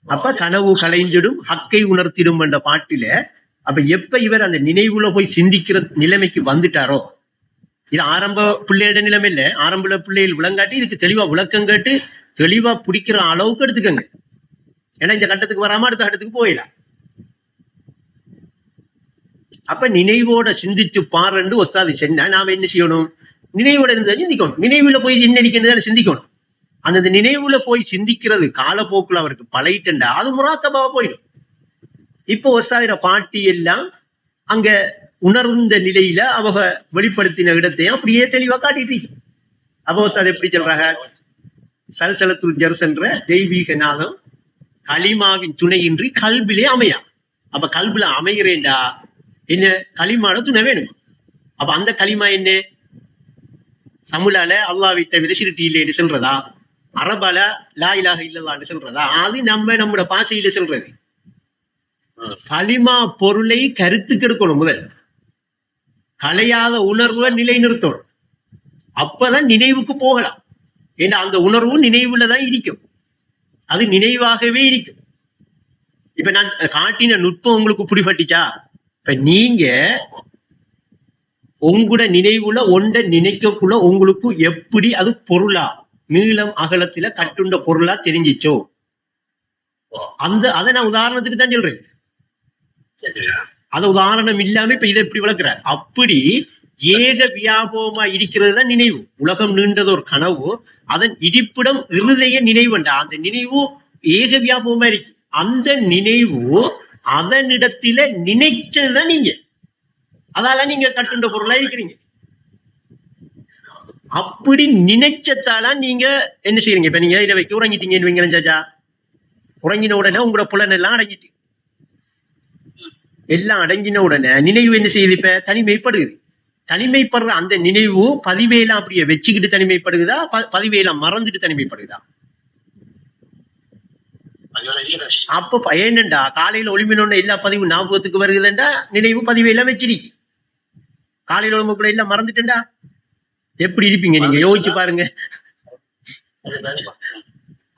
அப்ப கனவு கலைஞ்சிடும் ஹக்கை உணர்த்திடும் என்ற பாட்டில அப்ப எப்ப இவர் அந்த நினைவுல போய் சிந்திக்கிற நிலைமைக்கு வந்துட்டாரோ, இது ஆரம்ப பிள்ளையோட நிலைமை இல்லை, ஆரம்ப பிள்ளைகள் விளங்காட்டி இதுக்கு தெளிவா விளக்கம் கேட்டு தெளிவா பிடிக்கிற அளவுக்கு எடுத்துக்கங்க. ஏன்னா இந்த கட்டத்துக்கு வராம அடுத்த கட்டத்துக்கு போயிடலாம். அப்ப நினைவோட சிந்திச்சு பாருன்னு ஒஸ்தாது சொன்னா நாம என்ன செய்யணும்? நினைவோட இருந்தா சிந்திக்கணும். நினைவுல போய் என்ன நினைக்கிறது சிந்திக்கணும். அந்த நினைவுல போய் சிந்திக்கிறது காலப்போக்குல அவருக்கு பழகிட்டா அது முராக்கபாவா போயிடும். இப்போ ஒஸ்தாதிர பாட்டி எல்லாம் அங்க உணர்ந்த நிலையில அவங்க வெளிப்படுத்தின இடத்தையும் அப்படியே தெளிவா காட்டிட்டு. அப்போ ஒஸ்தாது எப்படி சொல்றாங்க? சல்சலத்துல் ஜர்ஸ் என்ற தெய்வீக நாதம் களிமாவின் துணையின்றி கல்விலே அமையா. அப்ப கல்வில அமைகிறேன்டா என்ன? களிமாட துணை வேணும். அப்ப அந்த களிமா என்ன? தமிழால அல்லாஹ்வை தவிர சிறுட்டி இல்லை என்று சொல்றதா? அரபால லா இலாஹ இல்லல்லாஹ்னு சொல்றதா? அது நம்மளோட பாஷையில சொல்றது. களிமா பொருளை கருத்துக்கு எடுக்கணும். முதல் கலையாத உணர்வை நிலைநிறுத்தணும். அப்பதான் நினைவுக்கு போகலாம். ஏன்னா அந்த உணர்வு நினைவுலதான் இருக்கும், அது நினைவாகவே இருக்கும். இப்ப நான் காட்டின நுட்பம் உங்களுக்கு பிடிபட்டுச்சா? இப்ப நீங்க உங்களோட நினைவுல ஒன்றை நினைக்கக்குள்ள உங்களுக்கு எப்படி அது பொருளா நீளம் அகலத்துல கட்டுண்ட பொருளா தெரிஞ்சிச்சோ, அதை நான் உதாரணத்துக்கு தான் சொல்றேன். அது உதாரணம் இல்லாம இப்ப இதை எப்படி வளர்க்கிறார்? அப்படி ஏக வியாபகமா இருக்கிறது தான் நினைவு. உலகம் நீண்டது ஒரு கனவு, அதன் இருப்பிடம் இருதய நினைவுண்டா, அந்த நினைவு ஏக வியாபகமா இருக்கு. அந்த நினைவு அதனிடத்தில நினைச்சதுதான் நீங்க, அதால நீங்க கட்டுண்ட பொருளா இருக்கிறீங்க. அப்படி நினைச்சதால நீங்க என்ன செய்யறீங்க? இப்ப நீங்க இதை வைக்க உறங்கிட்டீங்கன்னு வைங்களேன் சாச்சா, உறங்கின உடனே உங்களோட புலன் எல்லாம் அடங்கிட்டு, எல்லாம் அடங்கின உடனே நினைவு என்ன செய்யுது? இப்ப தனிமைப்படுது. தனிமைப்படுற அந்த நினைவு பதிவையெல்லாம் அப்படியே வச்சுக்கிட்டு தனிமைப்படுகுதா, பதிவையெல்லாம் மறந்துட்டு தனிமைப்படுகுதா? அப்ப என்னண்டா, காலையில ஒளிமினோட எல்லா பதிவும் ஞாபகத்துக்கு வருகுதுண்டா, நினைவு பதிவையெல்லாம் வச்சிருக்கு. காலையில ஒளிம கூட எல்லாம் மறந்துட்டேன்டா, எப்படி இருப்பீங்க நீங்க? யோசிச்சு பாருங்க.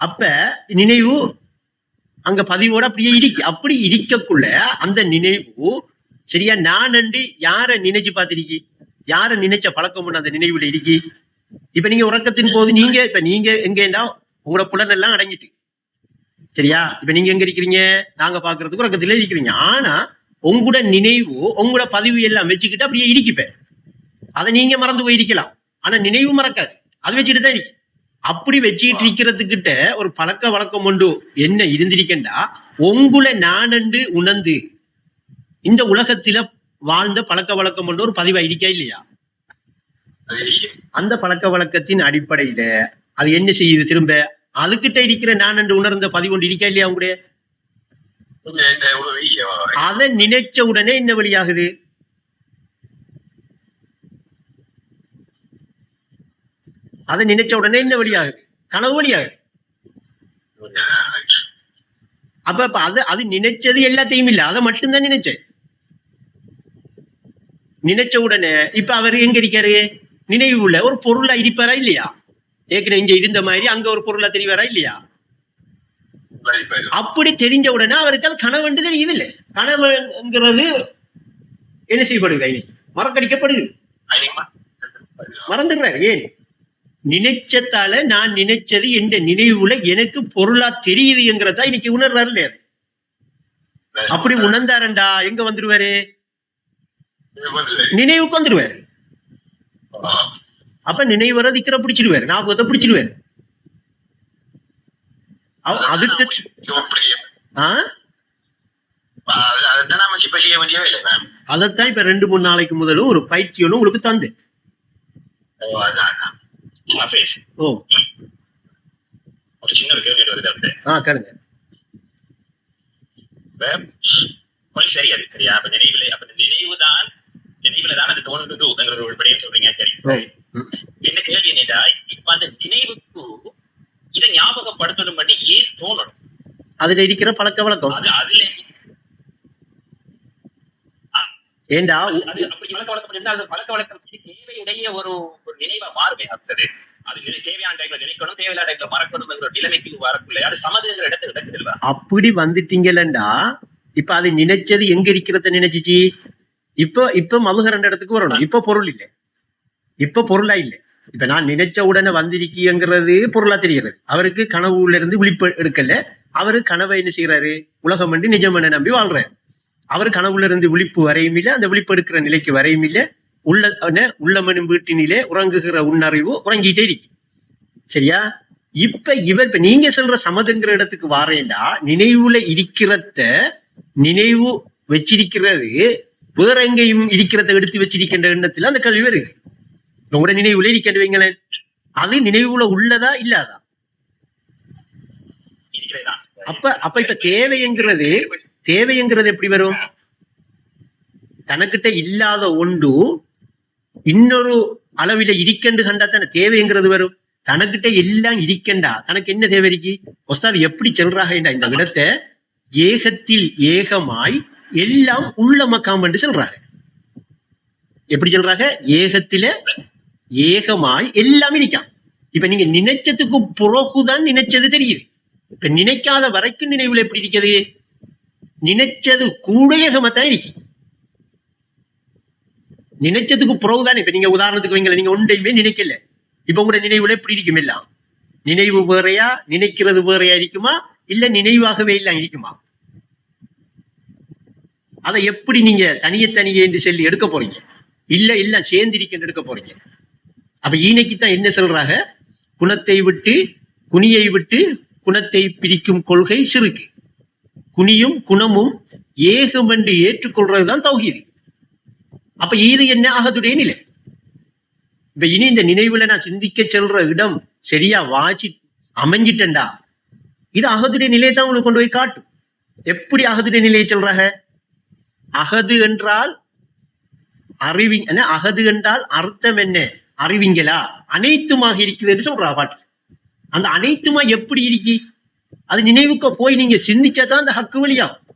அப்ப நினைவு அங்க பதிவோட அப்படியே இருக்கு. அப்படி இருக்கக்குள்ள அந்த நினைவு சரியா நான் அண்டு யார நினைச்சு பார்த்திருக்கி, யார நினைச்ச பழக்கம் அந்த நினைவுல இருக்கி. இப்ப நீங்க உறக்கத்தின் போது நீங்க எங்கேண்டா உங்களோட புலன் எல்லாம் அடங்கிட்டு சரியா. இப்ப நீங்க எங்க இருக்கிறீங்க? நாங்க பாக்குறதுக்கு உறக்கத்திலே இருக்கிறீங்க. ஆனா உங்களோட நினைவு உங்களோட பதிவு எல்லாம் வச்சுக்கிட்டு அப்படியே இடிக்குப்பேன். அதை நீங்க மறந்து போயிருக்கலாம், ஆனா நினைவு மறக்காது, அது வச்சுட்டு தான் இருக்கு. அப்படி வச்சுக்கிட்டு இருக்கிறதுக்கிட்ட ஒரு பழக்க வழக்கம் உண்டு. என்ன இருந்திருக்கேன்டா, உங்களை நானண்டு உணர்ந்து இந்த உலகத்தில வாழ்ந்த பழக்க வழக்கம் உண்டு ஒரு பதிவா இருக்கா இல்லையா? அந்த பழக்க வழக்கத்தின் அடிப்படையில அது என்ன செய்யுது? திரும்ப அதுகிட்ட இருக்கிற நானண்டு உணர்ந்த பதிவு ஒன்று இருக்கா இல்லையா? உங்களுடைய அதை நினைச்ச உடனே என்ன வழியாகுது? அதை நினைச்ச உடனே என்ன வழியாகுது? கனவு வழியாகுது. அப்ப அது நினைச்சது எல்லாத்தையும் இல்ல, அதை மட்டும்தான் நினைச்சேன். நினைச்ச உடனே இப்ப அவர் எங்க இருக்காரு? நினைவு உள்ள ஒரு பொருளா இருப்பாரா இல்லையா? ஏற்கனவே இங்க இருந்த மாதிரி அங்க ஒரு பொருளா தெரியவாரா இல்லையா? அப்படி தெரிஞ்ச உடனே அவருக்கு அது கனவுண்டு தெரியுது இல்ல. கனவுங்கிறது என்ன செய்யப்படுது? மறக்கடிக்கப்படுது, மறந்துடுறாரு. ஏன்? நினைச்சதால நான் நினைச்சது என்ற நினைவுல எனக்கு பொருளா தெரியுதுங்கிறதா இன்னைக்கு உணர்றாரு இல்லையா? அப்படி உணர்ந்தாரண்டா எங்க வந்துருவாரு? நினைவுக்கு வந்துருவாரு. அப்ப நினைவு திக்கிற பிடிச்சிடுவாரு, ஞாபகத்தை பிடிச்சிடுவாரு. அதுக்கு அதைத்தான் இப்ப 2-3 நாளைக்கு முதலும் ஒரு பயிற்சி ஒண்ணு உங்களுக்கு தந்து. ஒரு சின்ன ஒரு கேள்வி வருது. கேளுங்க. சரி, அது சரியா? அப்ப நினைவுதான் அது தோணுதுங்கிற ஒரு விடயம் சொல்றீங்க. சரி, என்ன கேள்வி என்னடா, இப்ப அந்த நினைவுக்கு இதை ஞாபகப்படுத்தணும் பண்ணி ஏன் தோணணும்? அதுல இருக்கிற பழக்க வழக்கம். அதுல ஏண்டா அப்படி பழக்க வழக்கம் இருந்தா அது பழக்க வழக்கம் தேவையுடைய ஒரு நினைவா மாறுமே. அது தேவையான டைம்ல நினைக்கணும், தேவையான டைம்ல மறக்கணும் நிலைமைக்கு வரக்குள்ள அது சமதுங்கிற இடத்துல நடக்குது. அப்படி வந்துட்டீங்களா? இப்ப அது நினைச்சது எங்க இருக்கிறத நினைச்சிச்சு. இப்ப மதுக 2 இடத்துக்கு வரணும். இப்ப பொருள் இல்லை, இப்ப பொருளா இல்லை. இப்ப நான் நினைச்ச உடனே வந்திருக்கிறது பொருளா தெரிகிறது. அவருக்கு கனவுல இருந்து விழிப்பு எடுக்கல. அவரு கனவை என்ன செய்யறாரு? உலகம் என்று நிஜம் என நம்பி வாழ்றாரு. அவரு கனவுல இருந்து விழிப்பு வரையும் இல்லை, அந்த விழிப்பு எடுக்கிற நிலைக்கு வரையும் இல்லை. உள்ளமனும் வீட்டினிலே உறங்குகிற உன்னறிவு உறங்கிட்டே இருக்கு. சரியா? இப்ப நீங்க சொல்ற சமதுங்கிற இடத்துக்கு வாரேண்டா, நினைவுல இருக்கிறத நினைவு வச்சிருக்கிறது வேற எங்கேயும் இருக்கிறத எடுத்து வச்சிருக்கின்ற எண்ணத்துல அந்த கல்வி இருக்கு. உங்களோட நினைவுல இருக்கிறது வைங்களேன், அது நினைவுல உள்ளதா இல்லாதா? அப்ப இப்ப தேவைங்கிறது எப்படி வரும்? தனக்கிட்ட இல்லாத ஒன்று இன்னொரு அளவில இருக்கண்டு கண்டா தானே தேவைங்கிறது வரும். தனக்கிட்ட எல்லாம் இருக்கண்டா தனக்கு என்ன தேவை இருக்கு? ஒஸ்தாது எப்படி சொல்றாங்க? இந்த விடத்தை ஏகத்தில் ஏகமாய் எல்லாம் உள்ளமக்காம் என்று சொல்றாங்க. எப்படி சொல்றாங்க? ஏகத்தில ஏகமாய் எல்லாம் இருக்கான். இப்ப நீங்க நினைச்சதுக்கு புறகுதான் நினைச்சது தெரியுது. இப்ப நினைக்காத வரைக்கும் நினைவுல எப்படி இருக்கிறது? நினைச்சது கூட ஏகமாத்தான் இருக்கு. நினைச்சதுக்கு புறவுதான். இப்ப நீங்க உதாரணத்துக்கு வைங்கள, நீங்க ஒன்றையுமே நினைக்கல. இப்ப உங்களோட நினைவுல எப்படி இருக்கும்? எல்லாம் நினைவு வேறையா, நினைக்கிறது வேறையா இருக்குமா, இல்ல நினைவாகவே எல்லாம் இருக்குமா? அதை எப்படி நீங்க தனியே என்று சொல்லி எடுக்க போறீங்க? இல்ல எல்லாம் சேர்ந்திருக்கன்னு எடுக்க போறீங்க. அப்ப ஈனைக்குத்தான் என்ன சொல்றாங்க, குணத்தை விட்டு குனியை விட்டு குணத்தை பிரிக்கும் கொள்கை சிறுக்கு, குனியும் குணமும் ஏகம் என்று ஏற்றுக்கொள்றதுதான் தௌஹீது. அப்ப இது என்ன அகதுடைய நிலை. இப்ப இனி இந்த நினைவுல நான் சிந்திக்க செல்ற இடம் சரியா வாசி அமைஞ்சிட்டா இது அகதுடைய நிலையை தான் உங்களுக்கு கொண்டு போய் காட்டும். எப்படி அகதுடைய நிலையை சொல்றாங்க? அகது என்றால் அறிவிங்க, அகது என்றால் அர்த்தம் என்ன? அறிவிங்களா? அனைத்துமாக இருக்குது என்று சொல்றா பாட்டு. அந்த அனைத்துமா எப்படி இருக்கி? அது நினைவுக்கு போய் நீங்க சிந்திச்சாதான் அந்த ஹக்கு வழியாகும்.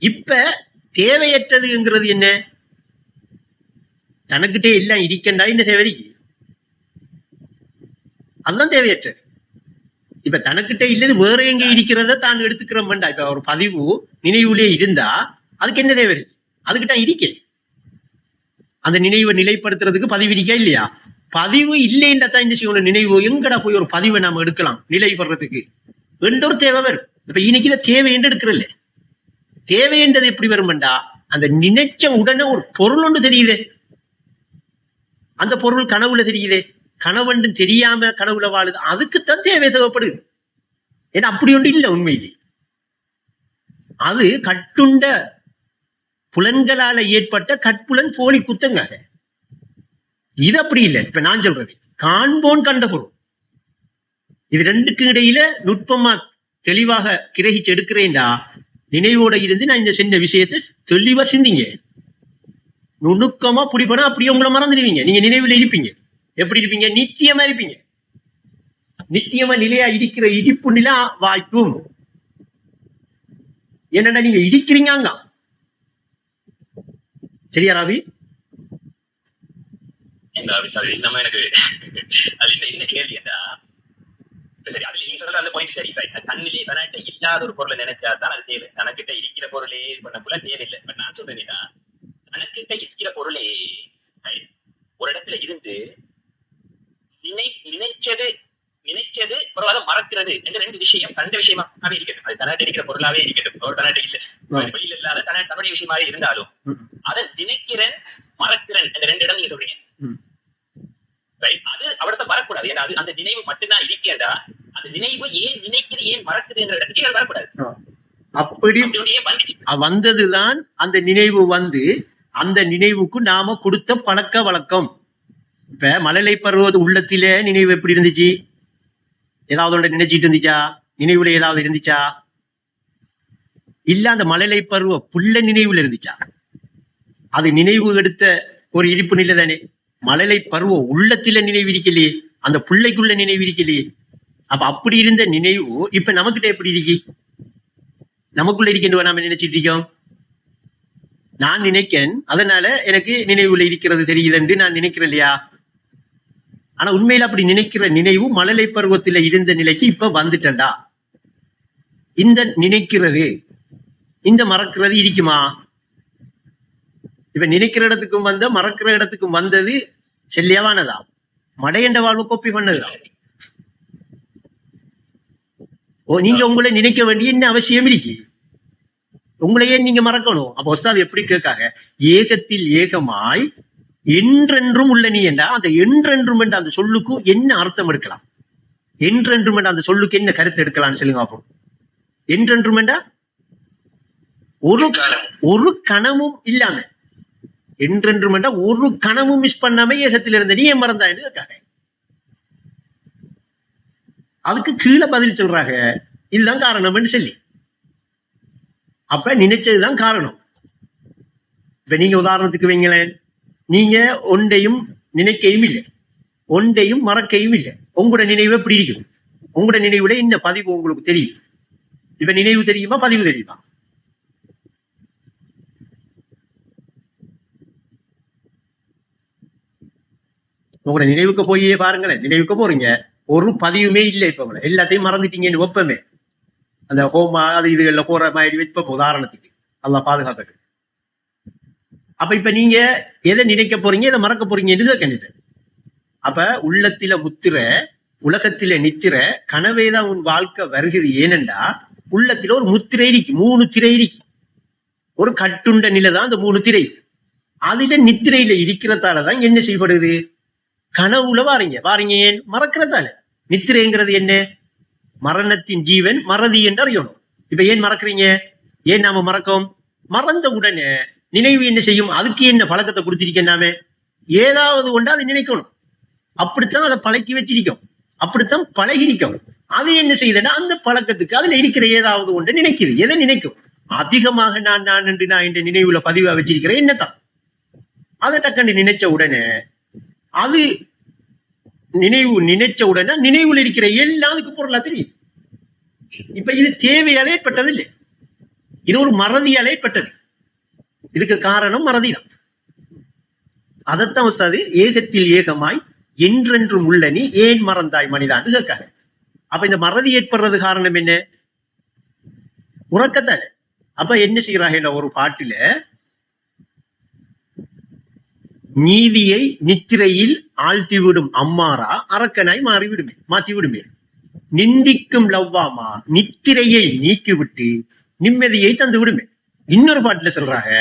இப்ப தேவையற்றதுங்கிறது என்ன? தனக்கிட்டே எல்லாம் இருக்கண்டா இந்த தேவைக்கு, அதுதான் தேவையற்றது. இப்ப தனக்கிட்ட இல்லது வேற எங்க இருக்கிறத தான் எடுத்துக்கிறோம் வேண்டாம். இப்ப ஒரு பதிவு நினைவுலே இருந்தா அதுக்கு என்ன தேவை? அதுக்கிட்ட இருக்க அந்த நினைவை நிலைப்படுத்துறதுக்கு பதிவு இருக்கா இல்லையா? பதிவு இல்லைன்றா தான் இந்த செய்யணும். நினைவு எங்கடா போய் ஒரு பதிவை நாம எடுக்கலாம் நிலைப்படுறதுக்கு என்ற ஒரு தேவை வரும். இப்ப இன்னைக்கு இதை தேவை என்று எடுக்கிறல்ல. தேவை என்றது எப்படி வரும்டா, அந்த நினைச்ச உடனே ஒரு பொருள் ஒன்று தெரியுதே, அந்த பொருள் கனவுல தெரியுதே, கனவண்டு தெரியாம கனவுல வாழுது, அதுக்குத்தான் தேவை தேவைப்படுது. ஏன்னா அப்படி ஒன்று இல்லை உண்மையிலே. அது கட்டுண்ட புலன்களால ஏற்பட்ட கட்புலன் போலி குத்தங்க. இது அப்படி இல்லை. இப்ப நான் சொல்றது காண்போன் கண்ட பொருள், இது ரெண்டுக்கும் இடையில நுட்பமா தெளிவாக கிரகிச்சு எடுக்கிறேன்டா. நினைவோட இருந்து நான் இந்த சின்ன விஷயத்தை தெளிவா சிந்திங்க, நுணுக்கமா புடிப்பனா அப்படியே உங்களை மறந்துடுவீங்க. நீங்க நினைவுல இருப்பீங்க. எப்படி இருப்பீங்க? நித்தியமா இருப்பீங்க. நித்தியமா நிலையா இருக்கிற இடிப்பு நிலா வாய்ப்பும் என்னடா நீங்க இருக்கிறீங்க அங்க. சரியா ராவி? நம்ம எனக்கு அது என்ன கேள்வி என்றா, சரி அதுல நீங்க சொல்ற அந்த பாயிண்ட் சரி. தன்னிலே தனக்கிட்ட இல்லாத ஒரு பொருளை நினைச்சா தான் அது தேவை. தனக்கிட்ட இருக்கிற பொருளே பண்ணக்குள்ள தேவையில்லை. இப்ப நான் சொல்றேன்னா, தனக்கிட்ட இருக்கிற பொருளே ஒரு இடத்துல இருந்து நினைச்சது பரவாயில்ல மறக்கிறது என்ற ரெண்டு விஷயம் கண்ட விஷயமாவே இருக்கட்டும். அது தனக்கிட்ட இருக்கிற பொருளாவே இருக்கட்டும், ஒரு தனக்கிட்ட இல்ல வெளியில இல்லாத தன்னுடைய விஷயமாவே இருந்தாலும் அதை நினைக்கிறேன் மறக்கிறேன் என்ற ரெண்டு இடம் நீங்க சொல்றீங்க. அது அவடத்தை வரக்கூடாது. ஏன்னா அது அந்த நினைவு மட்டும்தான் இருக்கேன்டா, அந்த நினைவு ஏன் நினைக்குது ஏன் மறக்குது என்ற இடத்துக்கே வரக்கூடாது. அப்படி வந்ததுதான் அந்த நினைவு வந்து அந்த நினைவுக்கு நாம கொடுத்த பழக்க வழக்கம். இப்ப மழலை பருவது உள்ளத்திலே நினைவு எப்படி இருந்துச்சு? ஏதாவது நினைச்சிட்டு இருந்துச்சா? நினைவுல ஏதாவது இருந்துச்சா? இல்ல அந்த மழலை பருவ புள்ள நினைவுல இருந்துச்சா? அது நினைவு எடுத்த ஒரு இருப்பு நிலை தானே. மழலை பருவ உள்ளத்தில நினைவு இருக்கலையே, அந்த பிள்ளைக்குள்ள நினைவு இருக்கலையே. அப்ப அப்படி இருந்த நினைவு இப்ப நமக்கிட்ட எப்படி இருக்கு? நமக்குள்ள இருக்கின்ற நாம நினைச்சிட்டு இருக்கோம். நான் நினைக்கேன், அதனால எனக்கு நினைவுல இருக்கிறது தெரியுது என்று நான் நினைக்கிறேன் இல்லையா? ஆனா உண்மையில அப்படி நினைக்கிற நினைவு மழலை பருவத்தில இருந்த நிலைக்கு இப்ப வந்துட்டா. இந்த நினைக்கிறது இந்த மறக்கிறது இருக்குமா? இப்ப நினைக்கிற இடத்துக்கும் வந்த மறக்கிற இடத்துக்கும் வந்தது செல்லியவானதா? மடையண்ட வாழ்வு கோப்பி பண்ணதுதான். நீங்க உங்களை நினைக்க வேண்டிய என்ன அவசியம் இருக்கு? உங்களையே நீங்க மறக்கணும். அப்ப உஸ்தாத் எப்படி கேட்காங்க, ஏகத்தில் ஏகமாய் என்றென்றும் உள்ள நீ என்றா அந்த என்றென்றும் என்ற அந்த சொல்லுக்கு என்ன அர்த்தம் எடுக்கலாம்? என்றென்றும் என்ற அந்த சொல்லுக்கு என்ன கருத்து எடுக்கலாம்னு சொல்லுங்க அப்போ. என்றென்றும் என்றா ஒரு கணமும் இல்லாம, என்றென்றும் என்றா ஒரு கணமும் மிஸ் பண்ணாம ஏகத்தில் இருந்த நீ ஏன் மறந்தா என்று கேட்காங்க. அதுக்கு கீழே பதில் சொல்றாங்க, இதுதான் காரணம்னு சொல்லி. அப்ப நினைச்சதுதான் காரணம். இப்ப நீங்க உதாரணத்துக்கு வைங்களேன், நீங்க ஒன்றையும் நினைக்கையும் இல்லை, ஒன்றையும் மறக்கையும் இல்லை. உங்களோட நினைவு எப்படி இருக்கும்? உங்களோட நினைவுல இந்த பதிவு உங்களுக்கு தெரியும். இப்ப நினைவு தெரியுமா பதிவு தெரியுமா? உங்களோட நினைவுக்கு போயே பாருங்களேன். நினைவுக்கு போறீங்க, ஒரு பதிவுமே இல்லை. இப்ப எல்லாத்தையும் மறந்துட்டீங்கன்னு வைப்பமே. அந்த ஹோமா அது இதுகள்ல போற மாதிரி வைப்ப உதாரணத்துக்கு அல்லாஹ் பாதுகாக்கட்டும். அப்ப இப்ப நீங்க எதை நினைக்க போறீங்க, எதை மறக்க போறீங்கன்னு கேட்க. அப்ப உள்ளத்தில முத்திர உலகத்தில நித்திர கனவேதான் உன் வாழ்க்கை வருகிறது. ஏனென்றா உள்ளத்தில ஒரு முத்திரை இருக்கு, 3 திரை இருக்கு. ஒரு கட்டுண்ட நிலை தான் அந்த 3 திரை. அதுல நித்திரையில இருக்கிறதாலதான் என்ன செய்யப்படுது? கனவுல வாரீங்க ஏன்? மறக்கிறதால. நித்திரைங்கிறது என்ன? மரணத்தின் ஜீவன், மறதி என்று அறியணும். இப்ப ஏன் மறக்கிறீங்க? ஏன் நாம மறக்கோம்? மறந்த உடனே நினைவு என்ன செய்யும்? அதுக்கு என்ன பழக்கத்தை கொடுத்திருக்கேன் நாம? ஏதாவது ஒன்று அதை நினைக்கணும். அப்படித்தான் அதை பழக்கி வச்சிருக்கோம், அப்படித்தான் பழகி நிற்கும். அது என்ன செய்யுதுன்னா அந்த பழக்கத்துக்கு அதுல இருக்கிற ஏதாவது ஒன்று நினைக்குது. எதை நினைக்கும்? அதிகமாக நான் என்ற நினைவுல பதிவா வச்சிருக்கிறேன் என்னத்தான். அதை டக்குன்னு நினைச்ச உடனே அது நினைச்ச உடனே நினைவுல இருக்கிற எல்லாத்துக்கு பொருளா தெரியும். இப்ப இது தேவையால் ஏற்பட்டது இல்லை, இது ஒரு மறதியால் ஏற்பட்டது. இதுக்கு காரணம் மறதிதான். அதைத்தான் உஸ்தாது ஏகத்தில் ஏகமாய் என்றென்றும் உள்ள நீ ஏன் மறந்தாய் மனிதான்னு கேட்காங்க. அப்ப இந்த மறதி ஏற்படுறது காரணம் என்ன? உறக்கத்தானே. அப்ப என்ன செய்யறாங்க? ஒரு பாட்டில நீதியை நித்திரையில் ஆழ்த்திவிடும் அம்மாரா அரக்கனாய் மாற்றி விடுமே. நிந்திக்கும் லவ்வாமா நித்திரையை நீக்கிவிட்டு நிம்மதியை தந்து விடுமே. இன்னொரு பாட்டுல சொல்றாங்க,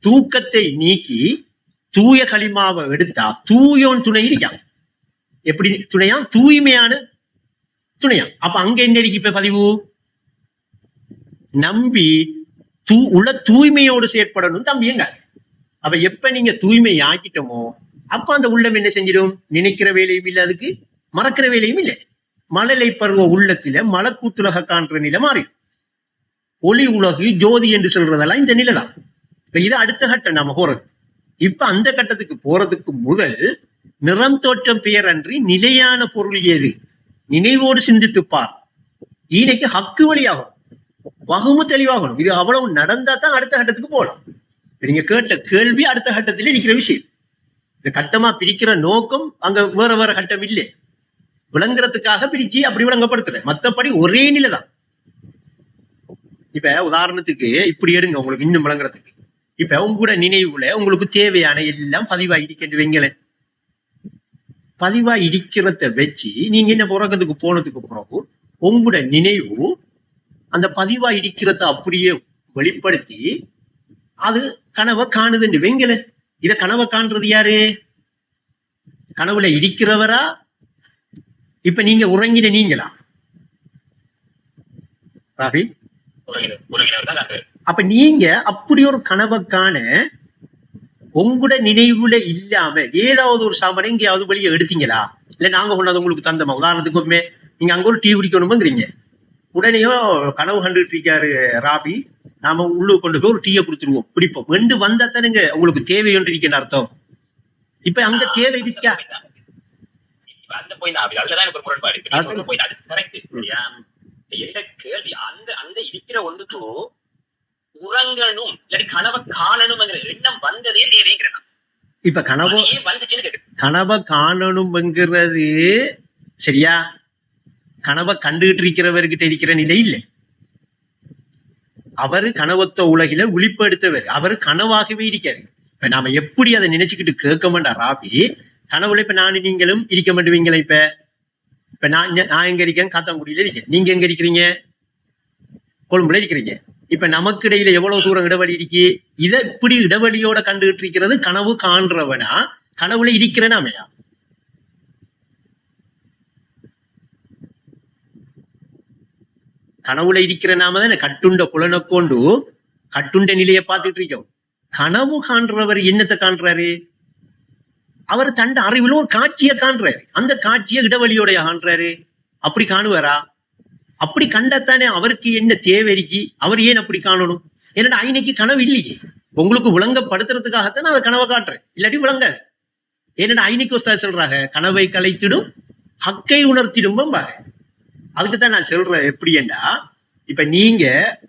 தூக்கத்தை நீக்கி தூய களிமாவை எடுத்தா தூயோன் துணை இருக்கான். எப்படி துணையா? தூய்மையான துணையா. அப்ப அங்க என்ன இருக்கு? இப்ப பதிவு நம்பி உள்ள தூய்மையோடு செயற்படணும் தம்பியங்க. அப்ப எப்ப நீங்க தூய்மை ஆக்கிட்டோமோ அப்ப அந்த உள்ளம் என்ன செஞ்சிடும்? நினைக்கிற வேலையும் இல்லை, அதுக்கு மறக்கிற வேலையும் இல்லை. மழலை பருவ உள்ளத்தில மலக்கூத்துலக காண்ற நிலை மாறி ஒளி உலகு ஜோதி என்று சொல்றதெல்லாம் இந்த நிலைதான். இப்ப இது அடுத்த கட்டம் நாம போறது. இப்ப அந்த கட்டத்துக்கு போறதுக்கு முதல் நிறம் தோற்றம் பெயர் அன்றி நிலையான பொருள் ஏது நினைவோடு சிந்தித்து பார். ஈனைக்கு ஹக்கு வழியாகும், வகுமு தெளிவாகணும். இது அவ்வளவு நடந்தா தான் அடுத்த கட்டத்துக்கு போகலாம். நீங்க கேட்ட கேள்வி அடுத்த கட்டத்திலே இருக்கிற விஷயம். இந்த கட்டமா பிரிக்கிற நோக்கம் அங்க வேற கட்டம் இல்லை, விளங்குறதுக்காக பிரிச்சு அப்படி விளங்கப்படுத்துறேன். மத்தபடி ஒரே நிலைதான். இப்ப உதாரணத்துக்கு இப்படி எடுங்க, உங்களுக்கு இன்னும் விளங்குறதுக்கு. இப்ப உங்களோட நினைவுல உங்களுக்கு தேவையான எல்லாம் பதிவா இருக்கின்ற வைங்களேன். பதிவா இருக்கிறத வச்சு நீங்க என்ன உறக்கத்துக்கு போனதுக்கு பிறகு உங்களோட நினைவு அந்த பதிவா இருக்கிறத அப்படியே வெளிப்படுத்தி அது கனவை காணுதுன்னு வைங்கள. இத கனவை காண்றது யாரு? கனவுல இருக்கிறவரா? இப்ப நீங்க உறங்கின நீங்களா ராபி? அப்ப நீங்க அப்படி ஒரு கனவை காண உங்களோட நினைவுல இல்லாம ஏதாவது ஒரு சாமான் எங்கேயாவது வெளியே எடுத்தீங்களா? இல்ல நாங்க கொண்டாந்து உங்களுக்கு தந்தமா? உதாரணத்துக்குமே நீங்க அங்க ஒரு டீ குடிக்கணும்ங்கிறீங்க, உடனேயோ கனவு கண்டுட்டு இருக்காரு ராபி, நாம உள்ளுக்கு கொண்டு போய் ஒரு டீயை குடிச்சிருவோம், பிடிப்போம். ரெண்டு வந்தா தானுங்க உங்களுக்கு தேவை ஒன்று இருக்கின்ற அர்த்தம். இப்ப அங்க தேவை இருக்கா? கேள்வி அந்த இருக்கிற ஒன்றுக்கு உறங்கணும் இல்லாட்டி கனவை காணணும்ங்கிற எண்ணம் வந்ததே தேவைங்கிறேன். இப்ப கனவை காணணும்ங்கிறது சரியா? கனவை கண்டுகிட்டு இருக்கிறவர்கிட்ட இருக்கிற நிலை இல்லை. அவரு கனவத்த உலகில விழிப்படுத்தவர், அவரு கனவாகவே இருக்காரு. இப்ப நாம எப்படி அதை நினைச்சுக்கிட்டு கேட்க மாட்டா ராபி? கனவுல இப்ப நானும் நீங்களும் இருக்க மாட்டுவீங்களா? இப்ப நான் எங்க இருக்கேன்? காத்தாங்குடியில இருக்கேன். நீங்க எங்க இருக்கிறீங்க? கொழும்புல இருக்கிறீங்க. இப்ப நமக்கு இடையில எவ்வளவு தூரம் இடைவெளி இருக்கு? இதை இப்படி இடைவெளியோட கண்டுகிட்டு இருக்கிறது கனவு காண்றவனா, கனவுல இருக்கிறனாமையா? கனவுல இருக்கிற நாம தான் கட்டுண்ட புலனை கொண்டு கட்டுண்ட நிலையை பார்த்துட்டு இருக்கோம். கனவு காண்றவர் என்னத்தை காண்றாரு? அவர் தண்ட அறிவுல ஒரு காட்சியை காண்றாரு, அந்த காட்சியை இடைவெளியோட காண்றாரு. அப்படி காணுவாரா? அப்படி கண்டத்தானே அவருக்கு என்ன தேவை இருக்கு? அவர் ஏன் அப்படி காணணும்? என்னடா இன்னைக்கு கனவு இல்லையே, உங்களுக்கு விளங்கப்படுத்துறதுக்காகத்தான் நான் அதை கனவை காட்டுறேன், இல்லாட்டி விளங்காது. என்னடா ஐநைக்கு உஸ்தாத் சொல்றாங்க, கனவை கலைத்திடும் ஹக்கை உணர்த்திடும். அதுக்குத்தான் நான் சொல்றேன். எப்படி என்றா, இப்ப நீங்க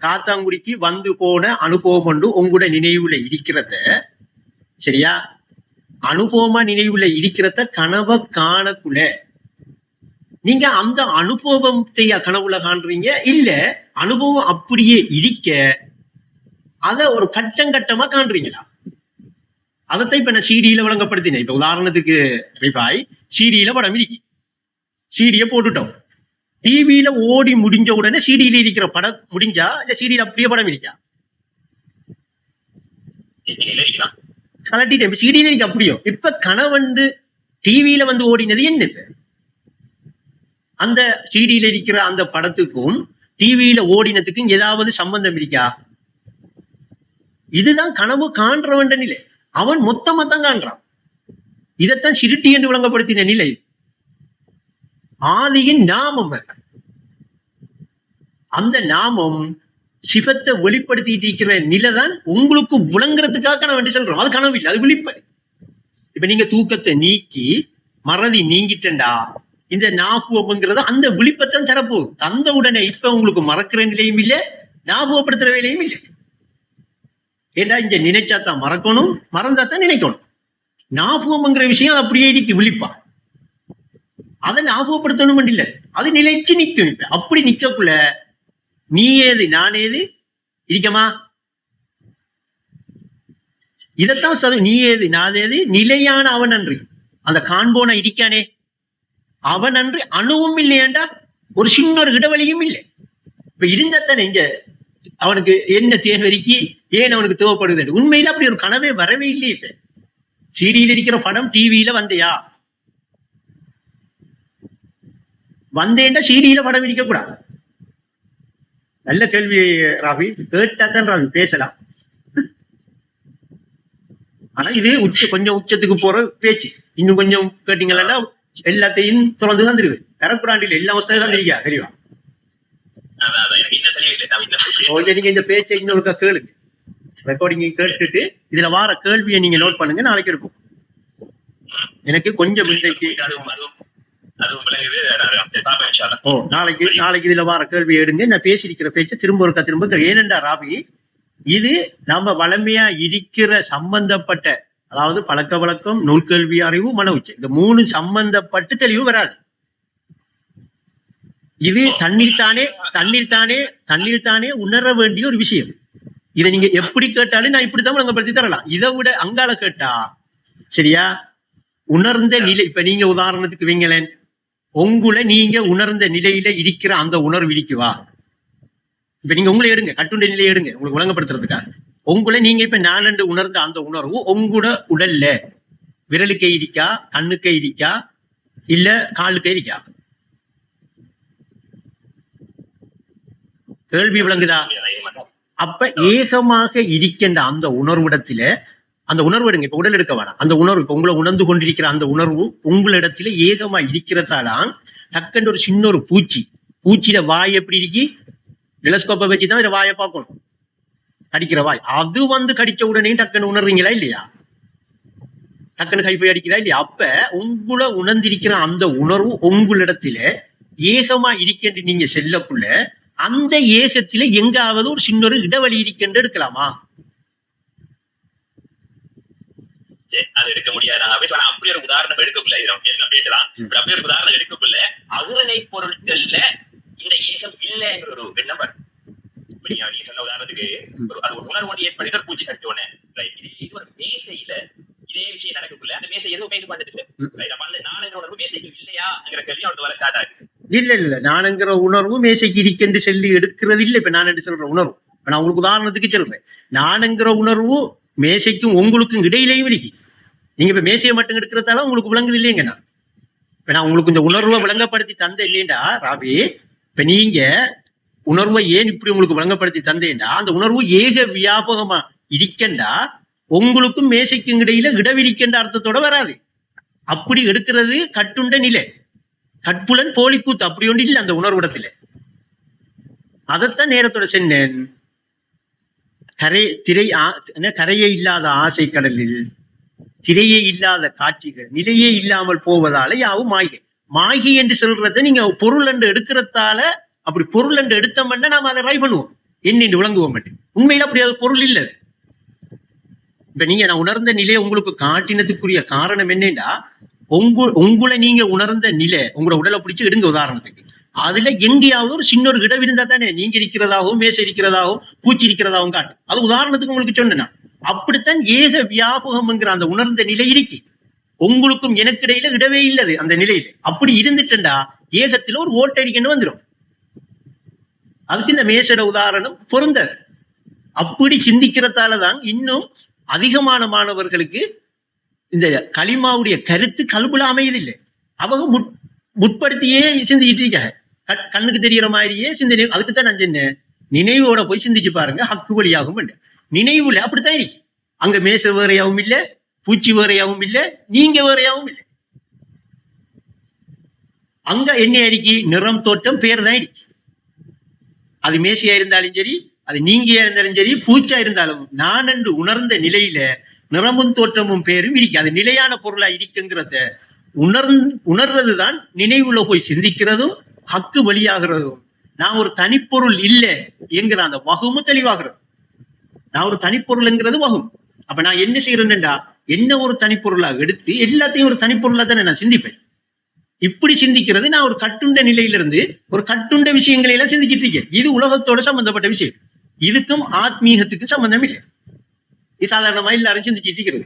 காத்தாங்குடிக்கு வந்து போன அனுபவம் கொண்டு உங்களோட நினைவுல இருக்கிறத சரியா, அனுபவமா நினைவுல இருக்கிறத கனவை காணக்குள்ள நீங்க அந்த அனுபவத்தை கனவுல காண்றீங்க, இல்ல அனுபவம் அப்படியே இருக்க அத ஒரு கட்டம் கட்டமா காண்றீங்களா? அதைத்தான் இப்ப நான் சீடியில விளங்கப்படுத்தினேன். இப்ப உதாரணத்துக்கு ரிபாய் சீடியில படம் இருக்கு, சீடியை போட்டுட்டோம். டிவியில ஓடி முடிஞ்ச உடனே சீடியில இருக்கிற படம் முடிஞ்சா இல்ல சீடியில அப்படியே படம் இருக்கா? கலட்டிட்டேன். சீடியில எனக்கு அப்படியோ இப்ப கனவண்டு டிவியில வந்து ஓடினது என்ன? அந்த சீடியில இருக்கிற அந்த படத்துக்கும் டிவியில ஓடினதுக்கும் ஏதாவது சம்பந்தம் இருக்கா? இதுதான் கனவு காண்றவன் நிலை. அவன் மொத்தமா தான் காண்றான். இதைத்தான் சிருட்டி என்று விளங்கப்படுத்தின நிலை. ஆதியின் நாமம் அந்த நாமம் சிவத்தை வெளிப்படுத்திட்டு இருக்கிற நிலைதான் உங்களுக்கு விளங்குறதுக்காக கனவு சொல்றோம். அது கனவு இல்லை, அது வெளிப்பாடு. இப்ப நீங்க தூக்கத்தை நீக்கி மறதி நீங்கிட்டா இந்த ஞாபகம்ங்கிறது அந்த விழிப்பத்தான் தரப்போகுது. தந்த உடனே இப்ப உங்களுக்கு மறக்கிற நிலையும் இல்லை, ஞாபகப்படுத்துற வேலையும் இல்லை. ஏன்னா இங்க நினைச்சாதான் மறக்கணும், மறந்தாத்தான் நினைக்கணும். ஞாபகம்ங்கிற விஷயம் அப்படியே இருக்கு, விழிப்பா. அதை ஞாபகப்படுத்தணும் இல்லை, அது நிலைச்சு நிக்கும். இப்ப அப்படி நிக்கக்குள்ள நீ ஏது நான் ஏது இருக்கமா? இதத்தான் நீ ஏது நான் ஏது நிலையான அவன் அன்றி அந்த காண்போன இருக்கானே அவன் அன்றி அணுவும் இல்லையாண்டா ஒரு சின்ன ஒரு இடைவெளியும் இல்லை. இப்ப இருந்தாத்தானே இங்க அவனுக்கு என்ன தேவைக்கு ஏன் அவனுக்கு தேவைப்படுது? உண்மையில அப்படி ஒரு கனவே வரவே இல்லையே. இப்ப சீடியில் இருக்கிற படம் டிவியில வந்தையா? வந்தேன்டா சீடியில படம் இருக்க கூடாது. நல்ல கேள்வி ராவி, கேட்டாதான் ராவி பேசலாம். ஆனா இது கொஞ்சம் உச்சத்துக்கு போற பேச்சு. இன்னும் கொஞ்சம் கேட்டீங்கன்னா எல்லாத்தையும் தொடர்ந்துதான் தெரியுது. தரக்குறாண்டில் எல்லா அவஸ்தையும் தான் தெரியா தெரியவா? நீங்க இந்த பேச்சை இன்னொருக்கா கேளுங்க, ரெக்கார்டிங் கேட்டுட்டு இதுல வார கேள்வியை நீங்க நோட் பண்ணுங்க, நாளைக்கு இருக்கும். எனக்கு கொஞ்சம் நாளைக்கு இதுல வார கேள்வி எடுங்க. நான் பேசியிருக்கிற பேச்சை திரும்ப ஒருக்கா திரும்ப. ஏனென்றா ராவி, இது நம்ம வளமையா இருக்கிற சம்பந்தப்பட்ட, அதாவது பழக்க வழக்கம், நூல்கல்வி அறிவு, மன உச்சை, இந்த 3 சம்பந்தப்பட்டு தெளிவு வராது. இது தண்ணீர் தானே உணர வேண்டிய ஒரு விஷயம். இதை நீங்க எப்படி கேட்டாலும் நான் இப்படித்தான் விளங்கப்படுத்தி தரலாம். இதை விட அங்கால கேட்டா சரியா உணர்ந்த நிலை. இப்ப நீங்க உதாரணத்துக்கு வைங்களேன், உங்களை நீங்க உணர்ந்த நிலையில இருக்கிற அந்த உணர்வு இருக்குவா? இப்ப நீங்க உங்களை எடுங்க, கட்டுண்ட நிலையை எடுங்க, உங்களுக்கு விளங்கப்படுத்துறதுக்காக. உங்களை நீங்க இப்ப நான் உணர்ந்த அந்த உணர்வு உங்களோட உடல்ல விரலுக்கே இருக்கா, கண்ணுக்கே இருக்கா, இல்ல காலுக்கே இருக்கா? கேள்வி விளங்குதா? அப்ப ஏகமாக இருக்கின்ற அந்த உணர்விடத்தில அந்த உணர்வு எடுங்க. இப்ப உடல் எடுக்க வேணாம். அந்த உணர்வு இப்ப உங்களை உணர்ந்து கொண்டிருக்கிற அந்த உணர்வு உங்களிடத்துல ஏகமா இருக்கிறதாதான் டக்குன்னு ஒரு சின்ன ஒரு பூச்சியில வாய் எப்படி இருக்கி, டெலஸ்கோப்பை வச்சுதான் இதை வாயை பார்க்கணும். கடிக்கிற வாய் அது வந்து கடிச்ச உடனே டக்குன்னு உணர்றீங்களா இல்லையா? டக்குன்னு கை போய் அடிக்கிறா இல்லையா? அப்ப உங்களை உணர்ந்திருக்கிற அந்த உணர்வு உங்களிடத்துல ஏகமா இருக்கின்ற நீங்க செல்லக்குள்ள அந்த ஏகத்தில எங்காவது ஒரு சின்ன ஒரு இடைவெளி இருக்கின்ற எடுக்கலாமா? அது எடுக்க முடியாது. அப்படி ஒரு உதாரணம் எடுக்கக்குள்ள பேசலாம். அப்படி ஒரு உதாரணம் எடுக்கக்குள்ள அசுரனை பொருட்கள்ல இந்த ஏகம் இல்லைங்கிற ஒரு எண்ணம் வரும். நீங்க சொன்ன உதாரணத்துக்கு அது ஒரு உணர்வோடு ஏற்படுத்த ஒரு பூச்சி கட்டுவோன்னு இது ஒரு மேசையில இதே விஷயம் நடக்கக்குள்ள அந்த மேசை எதுவுமே இது பண்ணது இல்லை. அந்த நானுங்கிற உணர்வு மேசைக்கு இல்லையாங்கிற கேள்வி அவனுக்கு வர ஸ்டார்ட் ஆகுது. இல்ல நானுங்கிற உணர்வு மேசைக்கு இருக்கென்று சொல்லி எடுக்கிறது இல்லை. இப்ப நான் என்று சொல்ற உணர்வு நான் உங்களுக்கு உதாரணத்துக்கு சொல்றேன். நானுங்கிற உணர்வு மேசைக்கும் உங்களுக்கும் இடையிலேயும் இருக்கு. நீங்க இப்ப மேசையை மட்டும் எடுக்கிறதால உங்களுக்கு விளங்குது இல்லைங்கண்ணா. இப்ப நான் உங்களுக்கு இந்த உணர்வை விளங்கப்படுத்தி தந்தேன் இல்லைண்டா ராவி. இப்ப நீங்க உணர்வை ஏன் இப்படி உங்களுக்கு விளங்கப்படுத்தி தந்தேன்டா, அந்த உணர்வு ஏக வியாபகமா இருக்கண்டா உங்களுக்கும் மேசைக்கும் இடையில இடவிரிக்கின்ற அர்த்தத்தோட வராது. அப்படி எடுக்கிறது கட்டுண்ட நிலை, கட்புலன் போலிக்கூத்து அப்படி ஒன்று இல்லை அந்த உணர்விடத்துல. அதைத்தான் நேரத்தோட சென்னேன். கரையே இல்லாத ஆசை கடலில் திரையே இல்லாத காட்சிகள் நிலையே இல்லாமல் போவதால யாவும் மாய்கை. மாய்கை என்று சொல்றத நீங்க பொருள் என்று எடுக்கிறதால, அப்படி பொருள் என்று எடுத்தோம்னா நாம அதை ரை பண்ணுவோம், என்ன விளங்குவோம். உண்மையில அப்படி அது பொருள் இல்லை. இப்ப நீங்க நான் உணர்ந்த நிலையை உங்களுக்கு காட்டினதுக்குரிய காரணம் என்னன்னா, உங்களை நீங்க உணர்ந்த நிலை உங்களோட உடலை பிடிச்சு எடுங்க உதாரணத்துக்கு. அதுல எங்கேயாவது ஒரு சின்ன ஒரு இடம் இருந்தா தானே நீங்க இருக்கிறதாகவும் மேசை இருக்கிறதாகவும் பூச்சி இருக்கிறதாகவும் காட்டு. அது உதாரணத்துக்கு உங்களுக்கு சொன்னா. அப்படித்தான் ஏக வியாபகம்ங்கிற அந்த உணர்ந்த நிலை இருக்கு. உங்களுக்கும் எனக்கு இடையில இடவே இல்லது அந்த நிலையில. அப்படி இருந்துட்டா ஏகத்துல ஒரு ஓட்டடிக்கன்னு வந்துடும். அதுக்கு இந்த மேசோட உதாரணம் பொருந்தது. அப்படி சிந்திக்கிறதாலதான் இன்னும் அதிகமான மாணவர்களுக்கு இந்த களிமாவுடைய கருத்து கல்புல அமையதில்லை. அவங்க முற்படுத்தியே சிந்திக்கிட்டு இருக்காங்க. கண்ணுக்கு தெரியற மாதிரியே சிந்தனை. அதுக்குத்தான் நான் சொன்னேன், நினைவோட போய் சிந்திச்சு பாருங்க, ஹக்கு வழியாகும். நினைவுல அப்படித்தான் இருக்கு. அங்க மேச வேறையாவும் இல்லை, பூச்சி வேறையாவும் இல்லை, நீங்க வேறையாவும் இல்லை. அங்க என்ன இருக்கு? நிறம், தோற்றம், பேர் தான் இருக்கு. அது மேசையா இருந்தாலும் சரி, அது நீங்கியா இருந்தாலும் சரி, பூச்சா இருந்தாலும் நான் என்று உணர்ந்த நிலையில நிறமும் தோற்றமும் பேரும் இருக்கு. அது நிலையான பொருளா இருக்குங்கிறத உணர்றதுதான் நினைவுல போய் சிந்திக்கிறதும் ஹக்கு வழியாகிறதும். நான் ஒரு தனிப்பொருள் இல்லை என்கிற அந்த வகுமும் தெளிவாகிறது. நான் ஒரு தனிப்பொருள்ங்கிறது வகும். அப்ப நான் என்ன செய்யறேன்டா, என்ன ஒரு தனிப்பொருளாக எடுத்து எல்லாத்தையும் ஒரு தனிப்பொருளா தானே நான் சிந்திப்பேன். இப்படி சிந்திக்கிறது நான் ஒரு கட்டுண்ட நிலையிலிருந்து ஒரு கட்டுண்ட விஷயங்களை எல்லாம் சிந்திச்சிட்டு இருக்கேன். இது உலகத்தோட சம்பந்தப்பட்ட விஷயம். இதுக்கும் ஆத்மீகத்துக்கும் சம்பந்தம் இல்லை. இது சாதாரணமா எல்லாரும் சிந்திச்சிட்டு இருக்கிறது.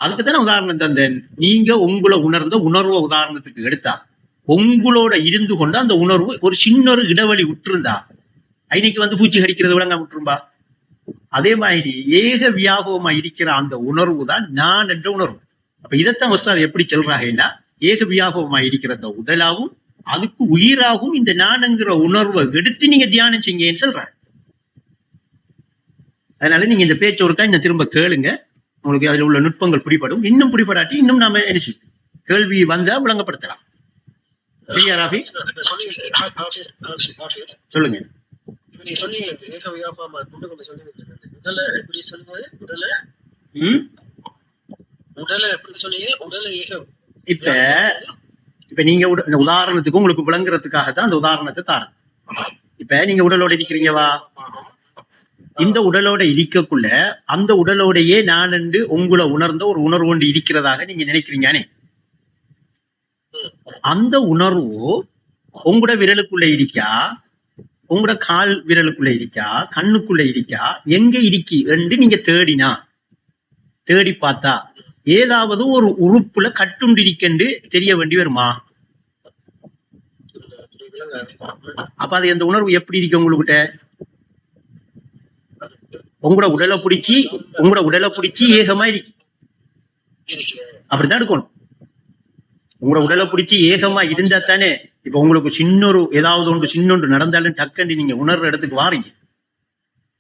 அதுக்குத்தான உதாரணம் தந்தேன். நீங்க உங்களை உணர்ந்த உணர்வை உதாரணத்துக்கு எடுத்தா, உங்களோட இருந்து கொண்டு அந்த உணர்வு ஒரு சின்ன ஒரு இடைவெளி விட்டுருந்தா, இன்னைக்கு வந்து பூச்சி கடிக்கிறது விளங்க விட்டுரும்பா. அதே மாதிரி ஏக வியாபகமா இருக்கிற அந்த உணர்வு தான் நான் என்ற உணர்வு. அப்ப இதைத்தான் உஸ்தாத் எப்படி சொல்றாங்கன்னா, ஏக வியாபகமா இருக்கிற அந்த உடலாவும் அதுக்கு உயிராகவும் இந்த நான்ங்கிற உணர்வை எடுத்து நீங்க தியானம் செய்யுங்கன்னு சொல்றாரு. அதனால நீங்க இந்த பேச்சு ஒருக்கா இன்னும் திரும்ப கேளுங்க, உங்களுக்கு அதுல உள்ள நுட்பங்கள் பிடிபடும். இன்னும் பிடிபடாட்டி இன்னும் நாம என்ன செய்யும், கேள்வி வந்தா விளங்கப்படுத்தலாம். சரியா ராஃபி? சொல்லுங்க. இப்ப நீங்க உதாரணத்துக்கு உங்களுக்கு விளங்குறதுக்காகத்தான் அந்த உதாரணத்தை தாரேன். இப்ப நீங்க உடலோட இருக்கிறீங்கவா, இந்த உடலோட இருக்கக்குள்ள அந்த உடலோடையே நான் என்று உங்களை உணர்ந்த ஒரு உணர்வு ஒன்று இருக்கிறதாக நீங்க நினைக்கிறீங்கனே, அந்த உணர்வு உங்களோட விரலுக்குள்ள இருக்கா, உங்களோட கால் விரலுக்குள்ள இருக்கா, கண்ணுக்குள்ள இருக்கா, எங்க இருக்கி என்று நீங்க தேடி பார்த்தா ஏதாவது ஒரு உறுப்புல கட்டுண்டிருக்கென்று தெரிய வேண்டி வருமா? அப்ப அது அந்த உணர்வு எப்படி இருக்கு உங்ககிட்ட? உங்களோட உடலை பிடிச்சி ஏகமா இருக்கு. அப்படித்தான் இருக்கணும். உங்களோட உடலை பிடிச்சி ஏகமா இருந்தா தானே இப்ப உங்களுக்கு சின்னொரு ஏதாவது ஒன்று சின்னொன்று நடந்தாலும் டக்குன்னு நீங்க உணர்ற இடத்துக்கு வாரீங்க.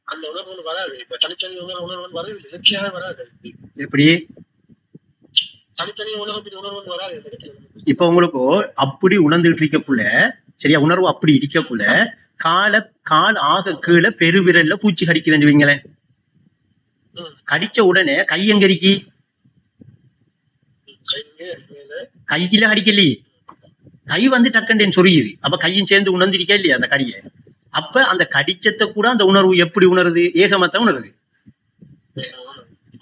அந்த உணர்வு வராது. இப்ப தனித்தனி உணர்வு வராது, இயற்கையாக வராது. எப்படி தனித்தனி உணர்வு வராது. இப்ப உங்களுக்கு அப்படி உணர்ந்துட்டு இருக்கக்குள்ள, சரியா, உணர்வு அப்படி இருக்கக்குள்ள கால் ஆக கீழே பெருவிரல்ல பூச்சி கடிக்குதுன்னு வைங்களேன். கடிச்ச உடனே கை எங்க இருக்கி? கையில கடிக்கலையே, கை வந்து டக்குன்னு சொரியுது. அப்ப கையும் சேர்ந்து உணர்ந்திருக்கா இல்லையா அந்த கடியை? அப்ப அந்த கடிச்சத்தை கூட அந்த உணர்வு எப்படி உணருது? ஏகமத்தான் உணருது.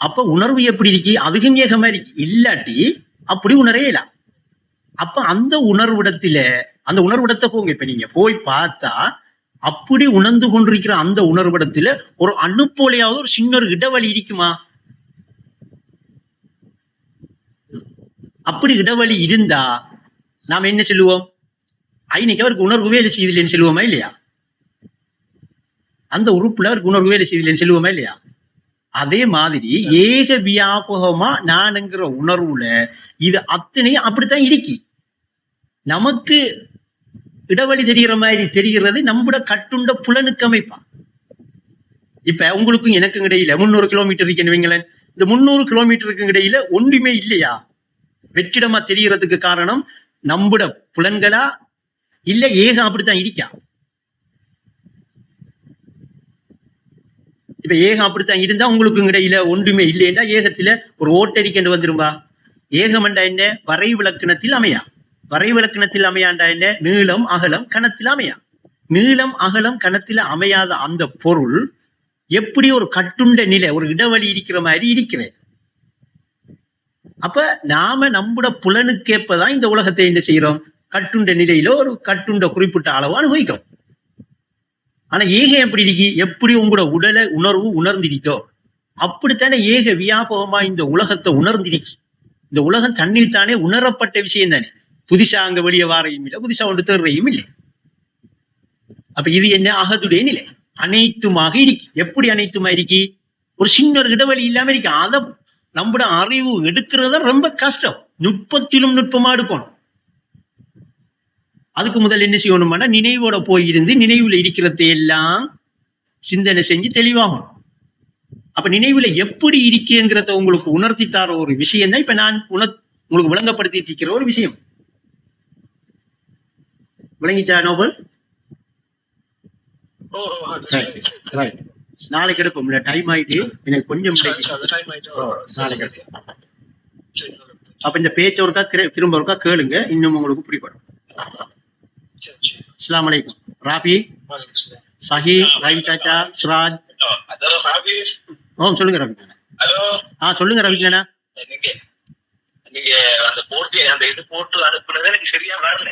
அப்ப உணர்வு எப்படி இருக்கு? அதுக்கும் ஏகமா இருக்கு. இல்லாட்டி அப்படி உணரையலாம். அப்ப அந்த உணர்விடத்தை போங்க. இப்ப நீங்க போய் பார்த்தா அப்படி உணர்ந்து கொண்டிருக்கிற அந்த உணர்விடத்துல ஒரு அணு போலையாவது ஒரு சின்ன ஒரு இடைவெளி இருக்குமா? அப்படி இடைவெளி இருந்தா நாம என்ன சொல்லுவோம்? இன்னைக்கு அவருக்கு உணர்வு வேலை செய்யலன்னு சொல்லுவோமா இல்லையா? அந்த உறுப்புல அவருக்கு உணர்வு வேலை செய்யலன்னு சொல்லுவோமா இல்லையா? அதே மாதிரி ஏக வியாபகமா நான்ங்கிற உணர்வுல இது அத்தனையும் அப்படித்தான் இருக்கு. நமக்கு இடைவெளி தெரிகிற மாதிரி தெரிகிறது நம்மட கட்டுண்ட புலனுக்கு அமைப்பா. இப்ப உங்களுக்கும் எனக்கும் இடையில 300 கிலோமீட்டர் இருக்குன்னு வைங்களேன். இந்த 300 கிலோமீட்டருக்கு இடையில ஒன்றுமே இல்லையா? வெற்றிடமா தெரிகிறதுக்கு காரணம் நம்முட புலன்களா இல்ல ஏகம் அப்படித்தான் இருக்கா? இப்ப ஏகம் அப்படித்தான் இருந்தா உங்களுக்கு இடையில ஒன்றுமே இல்லைன்னா ஏகத்துல ஒரு ஓட்டடிக்கண்டு வந்துரும்பா. ஏகமண்டா என்ன? வரை விளக்கணத்தில் அமையா. வரை விளக்கணத்தில் அமையாண்டா என்ன? நீளம் அகலம் கணத்தில் அமையா. நீளம் அகலம் கணத்தில் அமையாத அந்த பொருள் எப்படி ஒரு கட்டுண்ட நிலை, ஒரு இடைவெளி இருக்கிற மாதிரி இருக்கிறேன். அப்ப நாம நம்முட புலனுக்கேற்பதான் இந்த உலகத்தை என்ன செய்யறோம்? கட்டுண்ட நிலையில ஒரு கட்டுண்ட குறிப்பிட்ட அளவு அனுபவிக்கிறோம். ஆனா ஏகம் எப்படி இருக்கு? எப்படி உங்களோட உடலை உணர்வு உணர்ந்திருக்கோ அப்படித்தானே ஏக வியாபகமா இந்த உலகத்தை உணர்ந்திருக்கு. இந்த உலகம் தண்ணீர் தானே உணரப்பட்ட விஷயம் தானே. புதுசா அங்க வெளியே வாரையும் இல்லை, புதுசா ஒன்று தேர்றையும் இல்லை. அப்ப இது என்ன? அகதுடைய நிலை. அனைத்துமாக இருக்கு. எப்படி அனைத்துமா இருக்கு? ஒரு சின்ன ஒரு இடைவெளி இல்லாம இருக்கு. அதை நம்மட அறிவு எடுக்கிறத ரொம்ப கஷ்டம். நுட்பத்திலும் நுட்பமா எடுக்கணும். அதுக்கு முதல் என்ன செய்யணும்னா நினைவோட போயிருந்து நினைவுல இருக்கிறதை எல்லாம் சிந்தனை செஞ்சு தெளிவாகும். அப்ப நினைவுல எப்படி இருக்குங்கிறத உங்களுக்கு உணர்த்தி தர ஒரு விஷயம் தான் இப்ப நான் உங்களுக்கு விளங்கப்படுத்திட்டு இருக்கிற ஒரு விஷயம். விளங்கிச்சா நோபல்? நாளைக்கு எடுப்போம். டைம் ஆயிட்டு எனக்கு கொஞ்சம் நாளைக்கு. அப்ப இந்த பேச்ச ஒருக்கா திரும்ப ஒருக்கா கேளுங்க, இன்னும் உங்களுக்கு புரியப்படும். அஸ்ஸலாமு அலைக்கும். ராபி, சஹி, ரஹீம் சாச்சா, சிராஜ். சொல்லுங்க ரவி. சொல்லுங்க ரவிக்கண்ணா. நீங்க அந்த போட்டு அந்த இது போட்டு அனுப்புனது எனக்கு சரியா வரல.